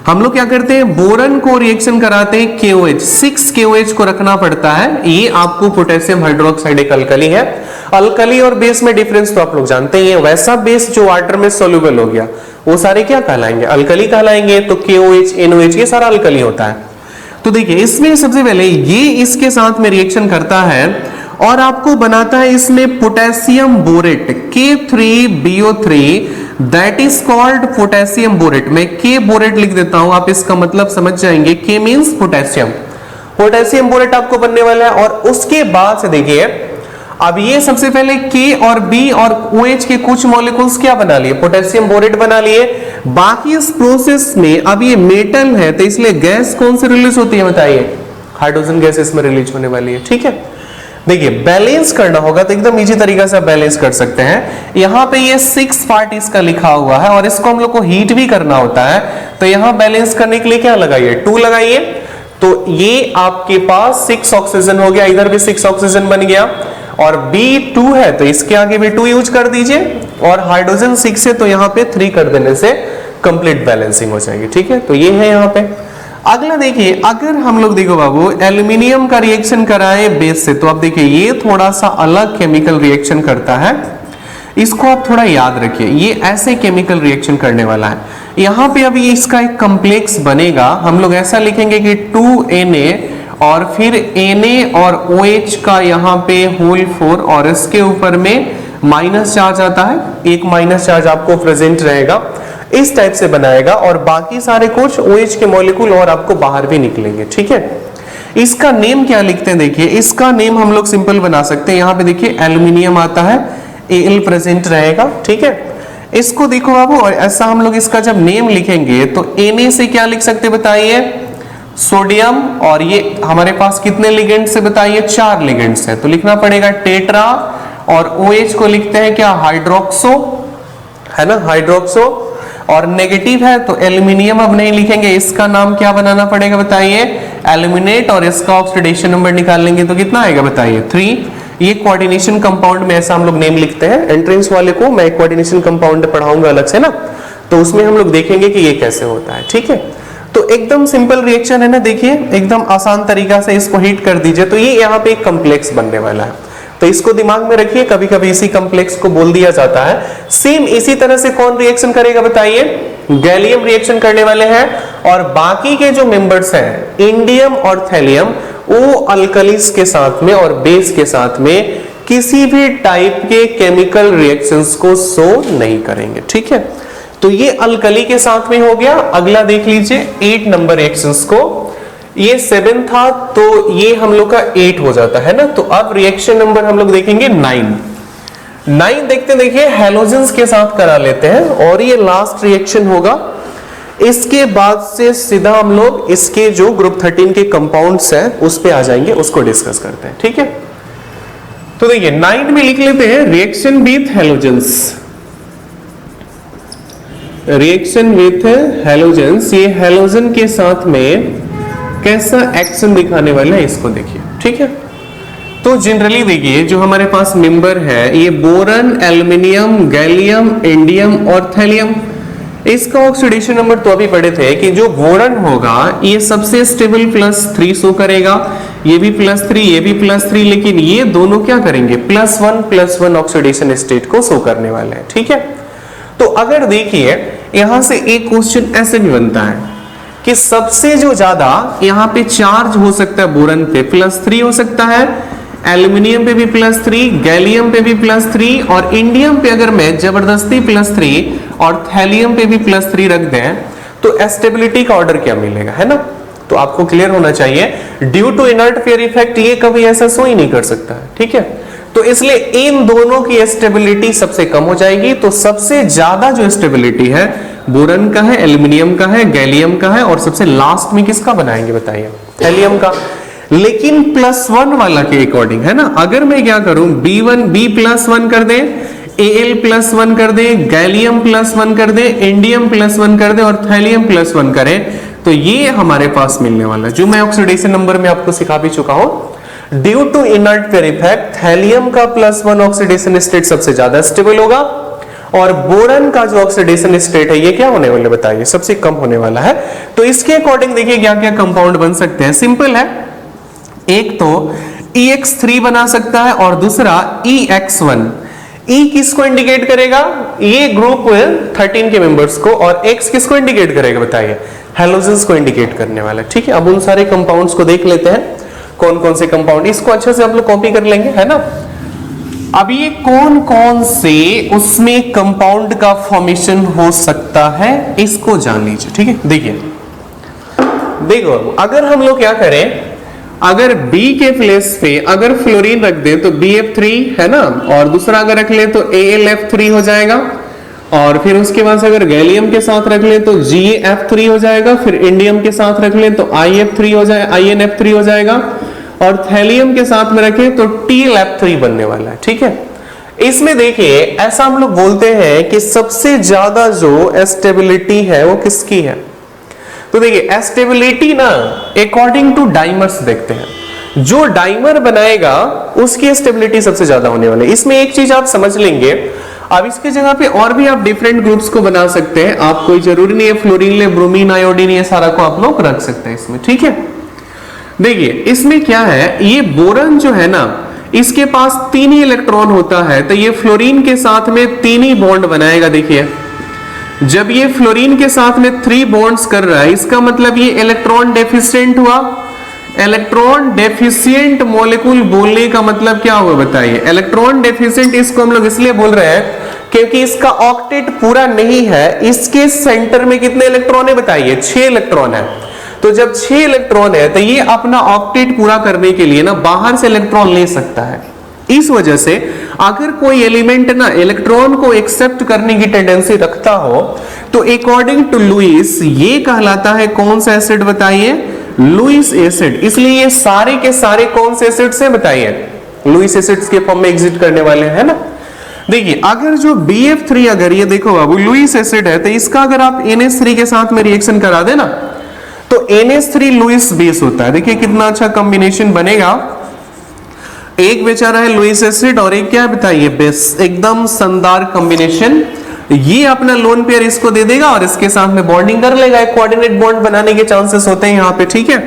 हम लोग क्या करते हैं, बोरन को रिएक्शन कराते हैं KOH, 6 KOH को रखना पड़ता है। ये आपको पोटेशियम हाइड्रोक्साइड एक अल्कली है। अल्कली और बेस में डिफरेंस तो आप लोग जानते ही हैं, वैसा बेस जो वाटर में सोल्यूबल हो गया वो सारे क्या कहलाएंगे, अल्कली कहलाएंगे। तो KOH, NOH ये सारा अल्कली होता है। तो देखिए इसमें सबसे पहले ये इसके साथ में रिएक्शन करता है और आपको बनाता है इसमें potassium borate K3BO3, that is called potassium borate. मैं K बोरेट लिख देता हूं, आप इसका मतलब समझ जाएंगे। K means potassium, potassium borate आपको बनने वाला है। और उसके बाद से देखिए अब ये सबसे पहले K और B और OH के कुछ मॉलिक्यूल्स क्या बना लिए, पोटेशियम बोरेट बना लिए। बाकी इस प्रोसेस में अब ये मेटल है तो इसलिए गैस कौन सी रिलीज होती है बताइए, हाइड्रोजन गैस इसमें रिलीज होने वाली है, ठीक है। देखिए बैलेंस करना होगा तो एकदम इजी तरीका से बैलेंस कर सकते हैं। यहाँ पे ये 6 पार्ट इसका लिखा हुआ है और इसको हम लोग को हीट भी करना होता है, तो यहाँ बैलेंस करने के लिए क्या लगाइए, 2 लगाइए। तो ये आपके पास 6 ऑक्सीजन हो गया, इधर भी 6 ऑक्सीजन बन गया और B2 है तो इसके आगे भी 2 यूज कर दीजिए और हाइड्रोजन 6 है तो यहाँ पे 3 कर देने से कंप्लीट बैलेंसिंग हो जाएगी, ठीक है। तो ये है यहाँ पे। अगला देखिए अगर हम लोग देखो बाबू एल्यूमिनियम का रिएक्शन कराए बेस से, तो आप देखिए ये थोड़ा सा अलग केमिकल रिएक्शन करता है, इसको आप थोड़ा याद रखिए। ये ऐसे केमिकल रिएक्शन करने वाला है। यहाँ पे अभी इसका एक कॉम्प्लेक्स बनेगा, हम लोग ऐसा लिखेंगे कि 2Na और फिर Na और OH का यहाँ पे होल 4 और इसके ऊपर में माइनस चार्ज आता है, एक माइनस चार्ज आपको प्रेजेंट रहेगा, इस टाइप से बनाएगा और बाकी सारे कुछ OH के मॉलिक्यूल और आपको बाहर भी निकलेंगे, ठीक है। इसका नेम क्या लिखते हैं, देखिए इसका नेम हम लोग सिंपल बना सकते हैं। यहाँ पे देखिए एल्यूमिनियम आता है, Al प्रेजेंट रहेगा, ठीक है। इसको देखो बाबू और ऐसा हम लोग इसका जब नेम लिखेंगे तो Na से क्या लिख सकते बताइए, सोडियम, और ये हमारे पास कितने लिगेंड से बताइए, 4 लिगेंड्स है तो लिखना पड़ेगा टेट्रा, और OH को लिखते हैं क्या, हाइड्रोक्सो, है ना, हाइड्रोक्सो। और नेगेटिव है तो एल्यूमिनियम अब नहीं लिखेंगे, इसका नाम क्या बनाना पड़ेगा बताइए, एल्यूमिनेट, और इसका ऑक्सीडेशन नंबर निकाल लेंगे तो कितना आएगा बताइए 3। ये कोऑर्डिनेशन कंपाउंड में ऐसा हम लोग नेम लिखते हैं, एंट्रेंस वाले को मैं कोऑर्डिनेशन कंपाउंड पढ़ाऊंगा अलग से ना, तो उसमें हम लोग देखेंगे कि ये कैसे होता है, ठीक है। तो एकदम सिंपल रिएक्शन है ना, देखिए एकदम आसान तरीका से इसको हीट कर दीजिए तो ये यहाँ पे एक कॉम्प्लेक्स बनने वाला है, तो इसको दिमाग में रखिए, कभी कभी इसी कॉम्प्लेक्स को बोल दिया जाता है। सेम इसी तरह से कौन रिएक्शन करेगा बताइए, गैलियम रिएक्शन करने वाले हैं, और बाकी के जो मेंबर्स हैं इंडियम और थैलियम वो अल्कलीज के साथ में और बेस के साथ में किसी भी टाइप के केमिकल रिएक्शंस को शो नहीं करेंगे, ठीक है। तो ये अल्कली के साथ में हो गया। अगला देख लीजिए 8 नंबर रिएक्शंस को, ये 7 था तो ये हम लोग का 8 हो जाता है ना, तो अब रिएक्शन नंबर हम लोग देखेंगे 9 देखते, देखिए हैलोजेंस के साथ करा लेते हैं और ये लास्ट रिएक्शन होगा। इसके बाद से सीधा हम लोग इसके जो ग्रुप 13 के कंपाउंड्स हैं उस पे आ जाएंगे, उसको डिस्कस करते हैं, ठीक है। तो देखिए 9 में लिख लेते हैं reaction with halogens, reaction with halogens, ये हैलोजन के साथ में कैसा एक्शन दिखाने वाला है इसको देखिए, ठीक है। तो जनरली देखिए जो हमारे पास मेंबर है ये बोरन, एल्युमिनियम, गैलियम, इंडियम और थैलियम, इसका ऑक्सीडेशन नंबर तो अभी पढ़े थे कि जो बोरन होगा ये सबसे स्टेबल +3 शो करेगा, ये भी +3, ये भी +3, लेकिन ये दोनों क्या करेंगे +1 ऑक्सीडेशन स्टेट को शो करने वाले हैं, ठीक है। तो अगर देखिए यहां से एक क्वेश्चन ऐसे भी बनता है कि सबसे जो ज्यादा यहाँ पे चार्ज हो सकता है बोरन पे +3 हो सकता है, एल्युमिनियम पे भी +3, गैलियम पे भी +3, और इंडियम पे अगर मैं जबरदस्ती +3 और थैलियम पे भी +3 रख दें तो स्टेबिलिटी का ऑर्डर क्या मिलेगा, है ना। तो आपको क्लियर होना चाहिए due to inert pair effect ये कभी ऐसा शो ही नहीं कर सकता है, ठीक है। तो इसलिए इन दोनों की स्टेबिलिटी सबसे कम हो जाएगी, तो सबसे ज्यादा जो स्टेबिलिटी है बोरन का है, एल्युमिनियम का है, गैलियम का है, और सबसे लास्ट में किसका बनाएंगे बताइए, थैलियम का। लेकिन +1 वाला के अकॉर्डिंग है ना, अगर मैं क्या करूं B+1 कर दें, Al+1 कर दें, गैलियम +1 कर दें, इंडियम +1 कर दें और थैलियम +1 करें तो ये हमारे पास मिलने वाला है, जो मैं ऑक्सीडेशन नंबर में आपको सिखा भी चुका हूं। Due to inert pair effect thallium का +1 ऑक्सीडेशन स्टेट सबसे ज्यादा स्टेबल होगा, और बोरन का जो ऑक्सीडेशन स्टेट है ये क्या होने वाला बताइए, सबसे कम होने वाला है। तो इसके अकॉर्डिंग देखिए क्या क्या कंपाउंड बन सकते हैं, सिंपल है, एक तो EX3 बना सकता है और दूसरा EX1। E किसको इंडिकेट करेगा, ये ग्रुप 13 के मेंबर्स को, और X किसको इंडिकेट करेगा बताइए, हैलोजेंस को इंडिकेट करने वाला, ठीक है। अब उन सारे कंपाउंड्स को देख लेते हैं कौन कौन से कंपाउंड, इसको अच्छे से आप लोग कॉपी कर लेंगे, है ना। अब ये कौन कौन से उसमें कंपाउंड का फॉर्मेशन हो सकता है इसको जान लीजिए, ठीक है। देखिए देखो अगर हम लोग क्या करें, अगर B के प्लेस पे अगर फ्लोरीन रख दें तो BF3 है ना, और दूसरा अगर रख ले तो AlF3 हो जाएगा, और फिर उसके बाद अगर गैलियम के साथ रख ले तो GF3 हो जाएगा, फिर इंडियम के साथ रख ले तो IF3 हो जाए, INF3 हो जाएगा, और थैलियम के साथ में रखें तो TLF3 बनने वाला है, ठीक है। इसमें देखिए ऐसा हम लोग बोलते हैं कि सबसे ज्यादा जो स्टेबिलिटी है वो किसकी है, तो देखिए स्टेबिलिटी ना अकॉर्डिंग टू डाइमर्स देखते हैं, जो डाइमर बनाएगा उसकी स्टेबिलिटी सबसे ज्यादा होने वाली है। इसमें एक चीज आप समझ लेंगे, अब इसके जगह पे और भी आप डिफरेंट ग्रुप्स को बना सकते हैं, आप कोई जरूरी नहीं है फ्लोरीन ले, ब्रोमीन, आयोडीन, ये सारा को आप लोग रख सकते हैं इसमें, ठीक है। देखिए इसमें क्या है, ये बोरन जो है ना इसके पास 3 ही इलेक्ट्रॉन होता है, तो ये फ्लोरीन के साथ में 3 ही बॉन्ड बनाएगा। देखिए जब ये फ्लोरीन के साथ में 3 बॉन्ड्स कर रहा है इसका मतलब ये इलेक्ट्रॉन डेफिशिएंट हुआ। इलेक्ट्रॉन डेफिशिएंट मॉलिक्यूल बोलने का मतलब क्या हुआ बताइए, इलेक्ट्रॉन डेफिशिएंट इसको हम लोग इसलिए बोल रहे हैं क्योंकि इसका ऑक्टेट पूरा नहीं है, इसके सेंटर में कितने इलेक्ट्रॉन है बताइए, 6 इलेक्ट्रॉन है। तो जब 6 इलेक्ट्रॉन है तो ये अपना ऑक्टेट पूरा करने के लिए ना बाहर से इलेक्ट्रॉन ले सकता है। इस वजह से अगर कोई एलिमेंट ना इलेक्ट्रॉन को एक्सेप्ट करने की टेंडेंसी रखता हो तो अकॉर्डिंग टू लुईस ये कहलाता है कौन सा एसिड बताइए, लुईस एसिड। इसलिए ये सारे के सारे कौन से एसिड्स हैं बताइए, लुईस एसिड्स के फॉर्म में एग्जिस्ट करने वाले हैं ना। देखिए अगर जो BF3 अगर ये देखो बाबू लुईस एसिड है तो इसका अगर आप NH3 के साथ में रिएक्शन करा देना तो NH3 लुईस बेस होता है। देखिए कितना अच्छा कॉम्बिनेशन बनेगा। एक बेचारा है लुईस एसिड और एक क्या है बताइए बेस, एकदम शानदार कॉम्बिनेशन। ये अपना लोन पेयर इसको दे देगा और इसके साथ में बॉन्डिंग कर लेगा, एक कोऑर्डिनेट बॉन्ड बनाने के चांसेस होते हैं यहाँ पे, ठीक है।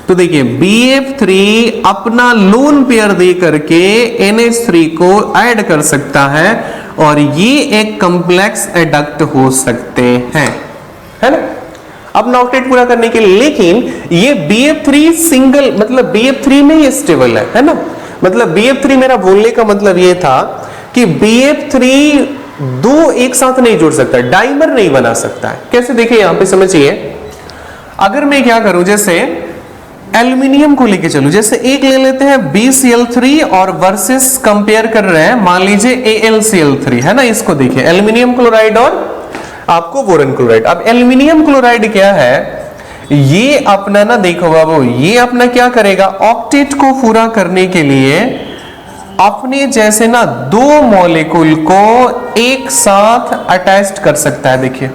तो देखिए BF3 अपना लोन पेयर दे करके NH3 को ऐड कर सकता है और ये एक कॉम्प्लेक्स एडक्ट हो सकते हैं, है ना, अपना ऑक्टेट पूरा करने के लिए। लेकिन ये BF3 सिंगल मतलब BF3 में ही स्टेबल है ना, मतलब BF3 मेरा बोलने का मतलब ये था कि BF3 दो एक साथ नहीं जुड़ सकता, डाइमर नहीं बना सकता है। कैसे देखिए यहां पे समझिए, अगर मैं क्या करूं जैसे एल्यूमिनियम को लेके चलूं, जैसे एक ले लेते हैं BCl3 और वर्सेस कंपेयर कर रहे हैं मान लीजिए AlCl3, है ना। इसको देखिए एल्यूमिनियम क्लोराइड और आपको बोरन क्लोराइड। अब एल्यूमिनियम क्लोराइड क्या है, ये अपना ना देखो बाबू, ये अपना क्या करेगा, ऑक्टेट को पूरा करने के लिए अपने जैसे ना दो मॉलिक्यूल को एक साथ अटैच्ड कर सकता है। देखिए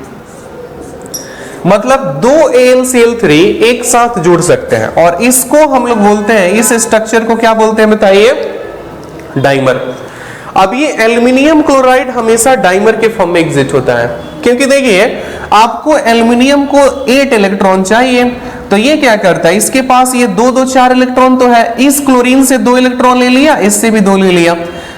मतलब दो AlCl3 एक साथ जुड़ सकते हैं और इसको हम लोग बोलते हैं, इस स्ट्रक्चर को क्या बोलते हैं बताइए, डाइमर। अब ये एल्यूमिनियम क्लोराइड हमेशा डाइमर के फॉर्म में एग्जिस्ट होता है, क्योंकि देखिए आपको एल्यूमिनियम को 8 इलेक्ट्रॉन चाहिए, तो ये क्या करता है, इसके पास ये 4 इलेक्ट्रॉन तो है, इस क्लोरीन से 2 इलेक्ट्रॉन ले लिया, इससे भी 2 ले लिया,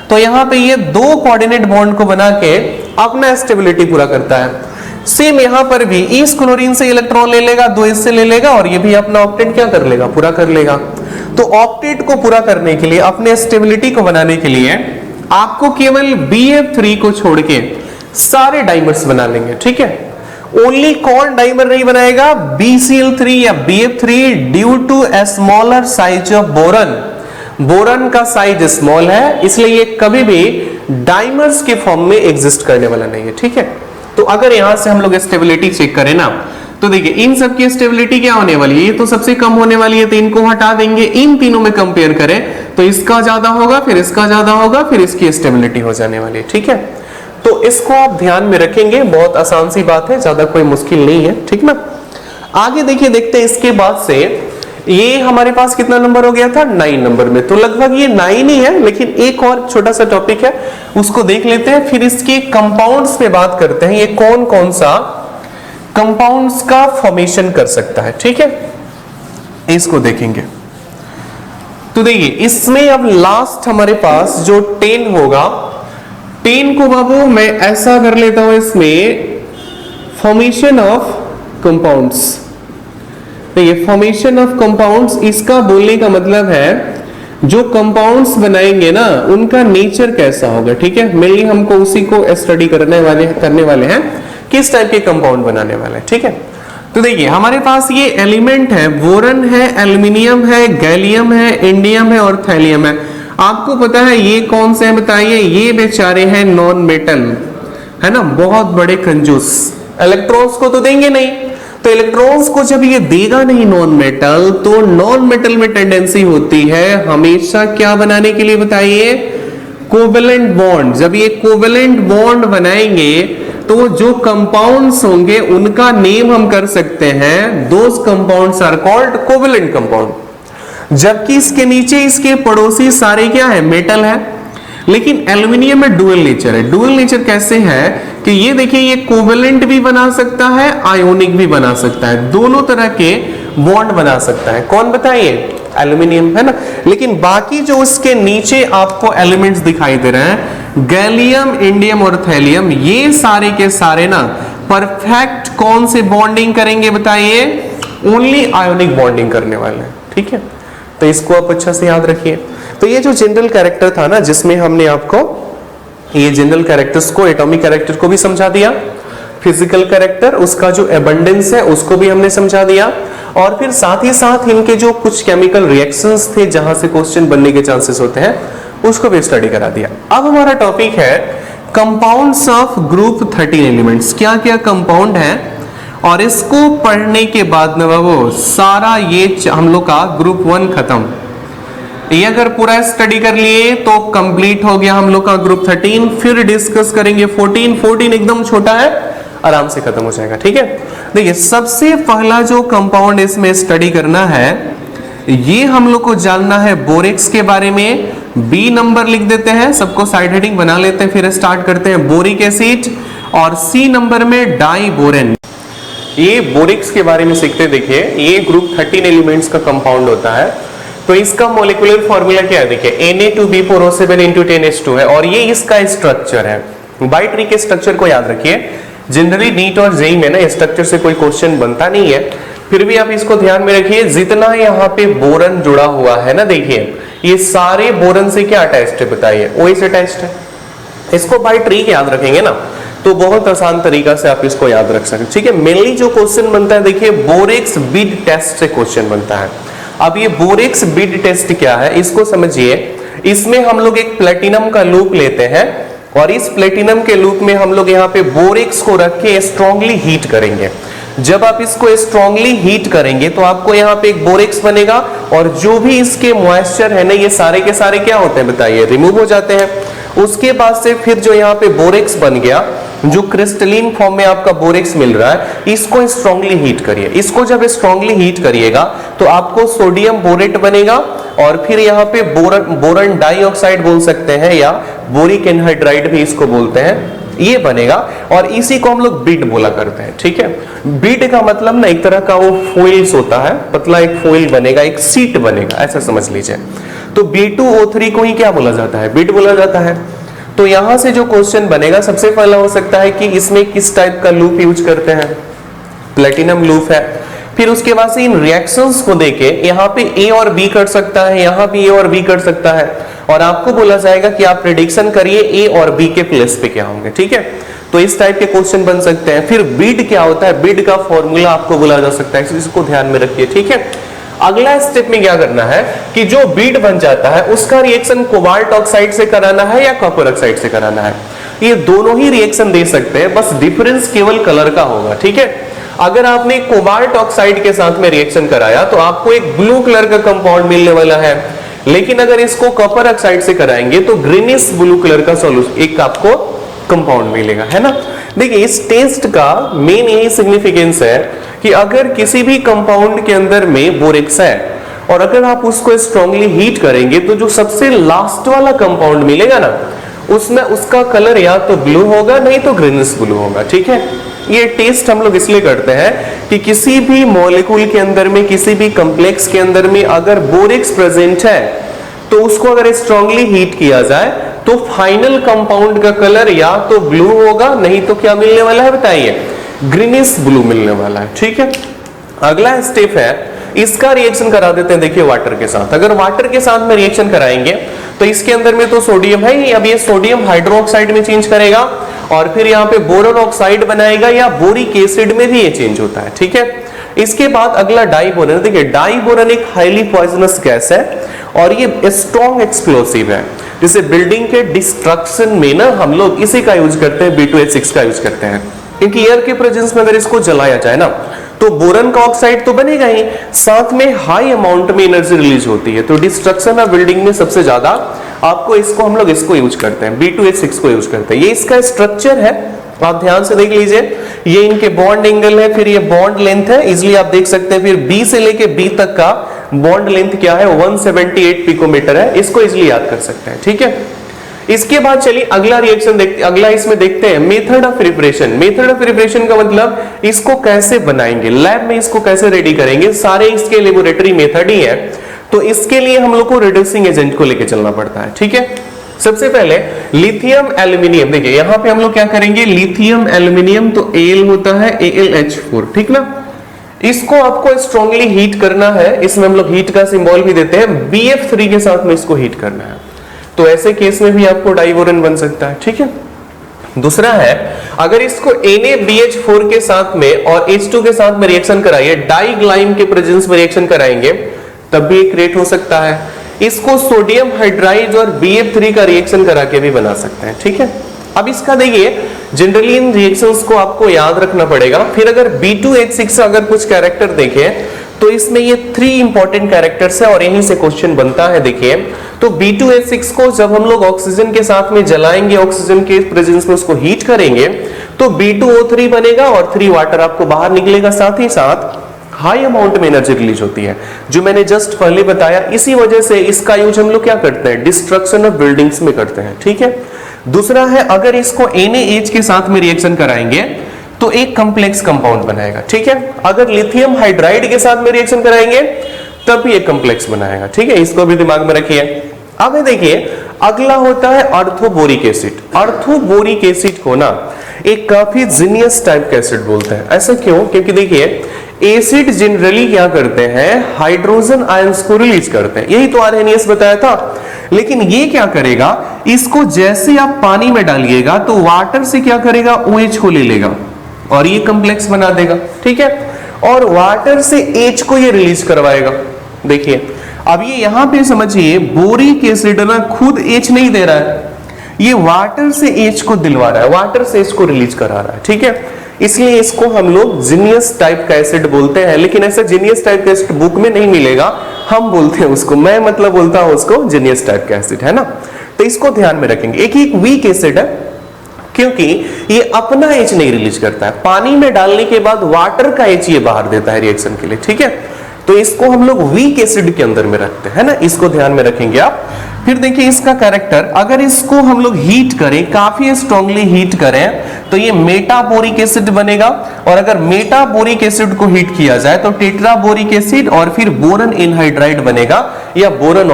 तो यहां पे ये 2 कोऑर्डिनेट बॉन्ड को बना के अपना स्टेबिलिटी पूरा करता है। सेम यहां पर भी इस क्लोरीन से इलेक्ट्रॉन ले लेगा, 2 इससे ले लेगा और ये भी अपना ऑक्टेट क्या कर लेगा, पूरा कर लेगा। तो ऑक्टेट को पूरा करने के लिए, अपने स्टेबिलिटी को बनाने के लिए आपको केवल BF3 को छोड़ के सारे डाइमर्स बना लेंगे, ठीक है। ओनली कौन डाइमर नहीं बनाएगा, BCl3 या BF3 due to smaller size of boron. Boron का साइज स्मॉल है, इसलिए ये कभी भी डाइमर्स के फॉर्म में एग्जिस्ट करने वाला नहीं है, ठीक है। तो अगर यहां से हम लोग स्टेबिलिटी चेक करें ना, तो देखिए इन सब की स्टेबिलिटी क्या होने वाली है, ये तो सबसे कम होने वाली है, तो इनको हटा देंगे। इन तीनों में कंपेयर करें तो इसका ज्यादा होगा, फिर इसका ज्यादा होगा, फिर इसकी स्टेबिलिटी हो जाने वाली है, ठीक है। तो इसको आप ध्यान में रखेंगे, बहुत आसान सी बात है, ज्यादा कोई मुश्किल नहीं है, ठीक ना। आगे देखिए, देखते हैं इसके बाद से ये हमारे पास कितना नंबर हो गया था, 9 नंबर में, तो लगभग ये 9 ही है। लेकिन एक और छोटा सा टॉपिक है, उसको देख लेते हैं, फिर इसके कंपाउंड्स पे बात करते हैं, ये कौन कौन सा कंपाउंड्स का फॉर्मेशन कर सकता है, ठीक है, इसको देखेंगे। तो देखिए इसमें अब लास्ट हमारे पास जो 10 होगा, 10 को बाबू मैं ऐसा कर लेता हूं, इसमें फॉर्मेशन ऑफ कंपाउंड्स। देखिए फॉर्मेशन ऑफ कंपाउंड्स, इसका बोलने का मतलब है जो कंपाउंड्स बनाएंगे ना उनका नेचर कैसा होगा, ठीक है। मेनली हमको उसी को स्टडी करने वाले हैं, किस टाइप के कंपाउंड बनाने वाले हैं, ठीक है। तो देखिए हमारे पास ये एलिमेंट है, बोरन है, एल्यूमिनियम है, गैलियम है, इंडियम है और थैलियम है। आपको पता है ये कौन से हैं बताइए, ये बेचारे हैं नॉन मेटल, है ना, बहुत बड़े कंजूस, इलेक्ट्रॉन्स को तो देंगे नहीं। तो इलेक्ट्रॉन्स को जब ये देगा नहीं नॉन मेटल, तो नॉन मेटल में टेंडेंसी होती है हमेशा क्या बनाने के लिए बताइए, कोवेलेंट बॉन्ड। जब ये कोवेलेंट बॉन्ड बनाएंगे तो जो कंपाउंड्स होंगे उनका नेम हम कर सकते हैं, those compounds are called covalent compound. जबकि इसके नीचे इसके पड़ोसी सारे क्या है, मेटल है। लेकिन एल्यूमिनियम में डुअल नेचर है। डुअल नेचर कैसे है कि ये देखिए ये कोवेलेंट भी बना सकता है, आयोनिक भी बना सकता है, दोनों तरह के बॉन्ड बना सकता है। कौन बताइए, एल्यूमिनियम, है ना। लेकिन बाकी जो उसके नीचे आपको एलिमेंट्स दिखाई दे रहे हैं, गैलियम, इंडियम और थैलियम, ये सारे के सारे ना परफेक्ट कौन से बॉन्डिंग करेंगे बताइए, ओनली आयोनिक बॉन्डिंग करने वाले हैं, ठीक है। तो इसको आप अच्छा से याद रखिए। तो ये जो जनरल कैरेक्टर था ना, जिसमें हमने आपको ये जनरल कैरेक्टर्स को, एटॉमिक कैरेक्टर को भी समझा दिया, फिजिकल कैरेक्टर, उसका जो एबंडेंस है उसको भी हमने समझा दिया, और फिर साथ ही साथ इनके जो कुछ केमिकल रिएक्शंस थे जहां से क्वेश्चन बनने के चांसेस होते हैं उसको भी स्टडी करा दिया। अब हमारा टॉपिक है कंपाउंड्स ऑफ ग्रुप 13 एलिमेंट्स। क्या क्या कंपाउंड है, और इसको पढ़ने के बाद ना वो सारा ये हम लोग का ग्रुप 1 खत्म। ये अगर पूरा स्टडी कर लिए तो कंप्लीट हो गया हम लोग का ग्रुप 13। फिर डिस्कस करेंगे 14 एकदम छोटा है, आराम से खत्म हो जाएगा। ठीक है, देखिए सबसे पहला जो कंपाउंड इसमें स्टडी करना है, ये हम लोग को जानना है बोरेक्स के बारे में। बी नंबर लिख देते हैं, सबको साइड हेडिंग बना लेते हैं, फिर स्टार्ट करते हैं बोरिक एसिड। और सी नंबर में डाई बोरेन। ये बोरिक्स के बारे में सीखते, देखिए ये ग्रुप 13 एलिमेंट्स का कंपाउंड होता है। तो इसका मॉलिक्यूलर फॉर्मूला क्या है, देखिए Na2B4O7 × 10H2 है और ये इसका स्ट्रक्चर है। बाई ट्री के स्ट्रक्चर को याद रखिए, जनरली नीट और जेई में ना स्ट्रक्चर से कोई क्वेश्चन बनता नहीं है, फिर भी आप इसको ध्यान में रखिए। जितना यहाँ पे बोरन जुड़ा हुआ है ना, देखिए ये सारे बोरन से क्या अटैच्ड है बताइए, ओ से अटैच्ड है। इसको बाई ट्री याद रखेंगे ना तो बहुत आसान तरीका से आप इसको याद रख सकते हैं। ठीक है, मेनली जो क्वेश्चन बनता है देखिए बोरेक्स बिड टेस्ट से क्वेश्चन बनता है। अब ये बोरेक्स बिड टेस्ट क्या है इसको समझिए। इसमें हम लोग एक प्लेटिनम का लूप लेते हैं और इस प्लेटिनम के लूप में हम लोग यहाँ पे बोरेक्स को रख के स्ट्रांगली हीट करेंगे। जब आप इसको स्ट्रांगली हीट करेंगे तो आपको यहाँ पे एक बोरेक्स बनेगा और जो भी इसके मॉइस्चर है ना, ये सारे के सारे क्या होते हैं बताइए, रिमूव हो जाते हैं। उसके बाद से फिर जो यहाँ पे बोरेक्स बन गया, जो क्रिस्टलीन फॉर्म में आपका बोरेक्स मिल रहा है, इसको स्ट्रांगली हीट करिए। इसको जब स्ट्रांगली हीट करिएगा तो आपको सोडियम बोरेट बनेगा और फिर यहाँ पे बोरन डाइऑक्साइड बोल सकते हैं या बोरिक एनहाइड्राइड भी इसको बोलते हैं, ये बनेगा और इसी को हम लोग बीड बोला करते हैं। ठीक है, बीड का मतलब ना एक तरह का वो फॉइल्स होता है, पतला एक फॉइल बनेगा, एक सीट बनेगा, ऐसा समझ लीजिए। तो B2O3 को ही क्या बोला जाता है, बीड बोला जाता है। तो यहां से जो क्वेश्चन बनेगा सबसे पहला हो सकता है कि इसमें किस टाइप का लूप यूज करते हैं, प्लेटिनम लूप है। फिर उसके बाद से इन रिएक्शंस को देके यहाँ पे A और B कर सकता है, यहाँ भी A और B कर सकता है और आपको बोला जाएगा कि आप प्रेडिक्शन करिए A और B के प्लेस पे क्या होंगे। ठीक है, तो इस टाइप के क्वेश्चन बन सकते हैं। फिर बीड क्या होता है, बीड का फॉर्मूला आपको बोला जा सकता है, इसको ध्यान में रखिए। ठीक है, अगला स्टेप में क्या करना है कि जो बीड बन जाता है उसका रिएक्शन कोबाल्ट ऑक्साइड से कराना है या कॉपर ऑक्साइड से कराना है। ये दोनों ही रिएक्शन दे सकते हैं, बस डिफरेंस केवल कलर का होगा। ठीक है, अगर आपने कोबाल्ट ऑक्साइड के साथ में रिएक्शन कराया तो आपको एक ब्लू कलर का कंपाउंड मिलने वाला है, लेकिन अगर इसको कॉपर ऑक्साइड से कराएंगे तो ग्रीनिश ब्लू कलर का सॉल्यूशन एक आपको कंपाउंड मिलेगा, है ना। देखिए इस टेस्ट का मेन यही सिग्निफिकेंस है कि अगर किसी भी कंपाउंड के अंदर में बोरेक्स है और अगर आप उसको स्ट्रांगली हीट करेंगे तो जो सबसे लास्ट वाला कंपाउंड मिलेगा ना, उसमें उसका कलर या तो ब्लू होगा नहीं तो ग्रीनिश ब्लू होगा। ठीक है, ये टेस्ट हम लोग इसलिए करते हैं कि किसी भी मॉलिक्यूल के अंदर में, किसी भी कॉम्प्लेक्स के अंदर में अगर बोरेक्स प्रेजेंट है तो उसको अगर स्ट्रांगली हीट किया जाए तो फाइनल कंपाउंड का कलर या तो ब्लू होगा नहीं तो क्या मिलने वाला है बताइए, ग्रीनिश ब्लू मिलने वाला है। ठीक है, अगला स्टेप है इसका रिएक्शन करा देते हैं। देखिए वाटर के साथ, अगर वाटर के साथ में रिएक्शन कराएंगे तो इसके अंदर में तो सोडियम है ही, अब ये सोडियम हाइड्रोक्साइड में चेंज करेगा और फिर यहाँ पे बोरॉन ऑक्साइड बनाएगा या बोरिक एसिड में भी ये चेंज होता है। ठीक है, इसके बाद अगला डाइबोरन। देखिए डाइबोरन एक हाईली पॉइजनस गैस है और ये स्ट्रॉन्ग एक्सप्लोसिव है, जैसे बिल्डिंग के डिस्ट्रक्शन में ना हम लोग इसी का यूज करते हैं, B2H6 का यूज करते हैं, क्योंकि एयर के प्रेजेंस में अगर इसको जलाया जाए ना तो बोरन का ऑक्साइड तो बनेगा ही, साथ में हाई अमाउंट में एनर्जी रिलीज होती है। तो डिस्ट्रक्शन ऑफ बिल्डिंग में सबसे ज्यादा आपको इसको हम लोग इसको यूज करते हैं, B2H6 को यूज करते हैं। ये इसका स्ट्रक्चर है, आप ध्यान से देख लीजिए, ये इनके बॉन्ड एंगल है, फिर ये बॉन्ड लेंथ है, इजिली आप देख सकते हैं। फिर B से लेके B तक का बॉन्ड लेंथ क्या है, 178 पिकोमीटर है, इसको इजिली याद कर सकते हैं। ठीक है, इसके बाद चलिए अगला रिएक्शन देखते, अगला इसमें देखते हैं method of preparation. Method of preparation का मतलब इसको कैसे बनाएंगे, लैब में इसको कैसे रेडी करेंगे, सारे इसके लेबोरेटरी मेथड ही है। तो इसके लिए हम लोग को रिड्यूसिंग एजेंट को लेके चलना पड़ता है। ठीक है, सबसे पहले लिथियम एल्यूमिनियम, देखिए यहां पे हम लोग क्या करेंगे, लिथियम एल्यूमिनियम तो Al होता है AlH4, ठीक ना। इसको आपको स्ट्रांगली हीट करना है, इसमें हम लोग हीट का सिंबल भी देते हैं, BF3 के साथ में इसको हीट करना है। तो ऐसे केस में भी आपको डाइबोरन बन सकता है। ठीक है, दूसरा है अगर इसको NaBH4 के साथ में और H2 के साथ में रिएक्शन कराइए, डाइग्लाइम के प्रेजेंस में रिएक्शन कराएंगे तब भी क्रिएट हो सकता है। इसको सोडियम हाइड्राइड और BF3 का रिएक्शन करा के भी बना सकते हैं। ठीक है, अब इसका देखिए जनरली इन रिएक्शंस को आपको याद रखना पड़ेगा। फिर अगर B2H6 अगर कुछ कैरेक्टर देखें तो इसमें ये 3 इंपॉर्टेंट कैरेक्टर्स है और यहीं से क्वेश्चन बनता है। देखिए तो B2H6 को जब हम लोग ऑक्सीजन के साथ में जलाएंगे, ऑक्सीजन के प्रेजेंस में उसको हीट करेंगे, तो B2O3 बनेगा और 3 वाटर आपको बाहर निकलेगा। साथ ही साथ हाई अमाउंट में एनर्जी रिलीज होती है, जो मैंने जस्ट पहले बताया। इसी वजह से इसका यूज हम लोग क्या करते हैं, डिस्ट्रक्शन ऑफ बिल्डिंग्स में करते हैं। ठीक है। दूसरा है, अगर इसको NaH के साथ में रिएक्शन कराएंगे तो एक कॉम्प्लेक्स कंपाउंड बनाएगा। ठीक है। अगर लिथियम हाइड्राइड के साथ में रिएक्शन कराएंगे तब भी एक कॉम्प्लेक्स बनाएगा। ठीक है, इसको भी दिमाग में रखिए। अब देखिए अगला होता है अर्थोबोरिक एसिड। अर्थोबोरिक एसिड को ना एक काफी जीनियस टाइप का एसिड बोलते हैं। ऐसा क्यों? क्योंकि देखिए एसिड जनरली क्या करते हैं, हाइड्रोजन आयंस को रिलीज करते हैं। यही तो आर्हेनियस बताया था। लेकिन ये क्या करेगा, इसको जैसे आप पानी में डालिएगा तो वाटर से क्या करेगा, OH को ले लेगा और ये कॉम्प्लेक्स बना देगा। ठीक है। और वाटर से H को ये रिलीज करवाएगा। देखिए अब ये यहां पे समझिए, बोरिक एसिड ना खुद H नहीं दे रहा है, ये वाटर से H को दिलवा रहा है, वाटर से H को रिलीज करा रहा है। ठीक है। इसलिए इसको हम लोग जीनियस टाइप का एसिड बोलते हैं। लेकिन ऐसा जीनियस टाइप का एसिड बुक में नहीं मिलेगा, हम बोलते हैं उसको, मैं मतलब बोलता हूं उसको जीनियस टाइप का एसिड, है ना। तो इसको ध्यान में रखेंगे। एक वीक एसिड है क्योंकि ये अपना H नहीं रिलीज करता है, पानी में डालने के बाद वाटर का H ये बाहर देता है रिएक्शन के लिए। ठीक है। तो इसको हम लोग वीक एसिड के अंदर में रखते हैं ना, इसको ध्यान में रखेंगे आप। फिर देखिए इसका कैरेक्टर, अगर इसको हम लोग हीट करें, काफी स्ट्रांगली हीट करें, तो ये मेटाबोरिक एसिड बनेगा। और अगर मेटाबोरिक एसिड को हीट किया जाए तो टेट्राबोरिक एसिड और फिर बोरन एनहाइड्राइड बनेगा या बोरन।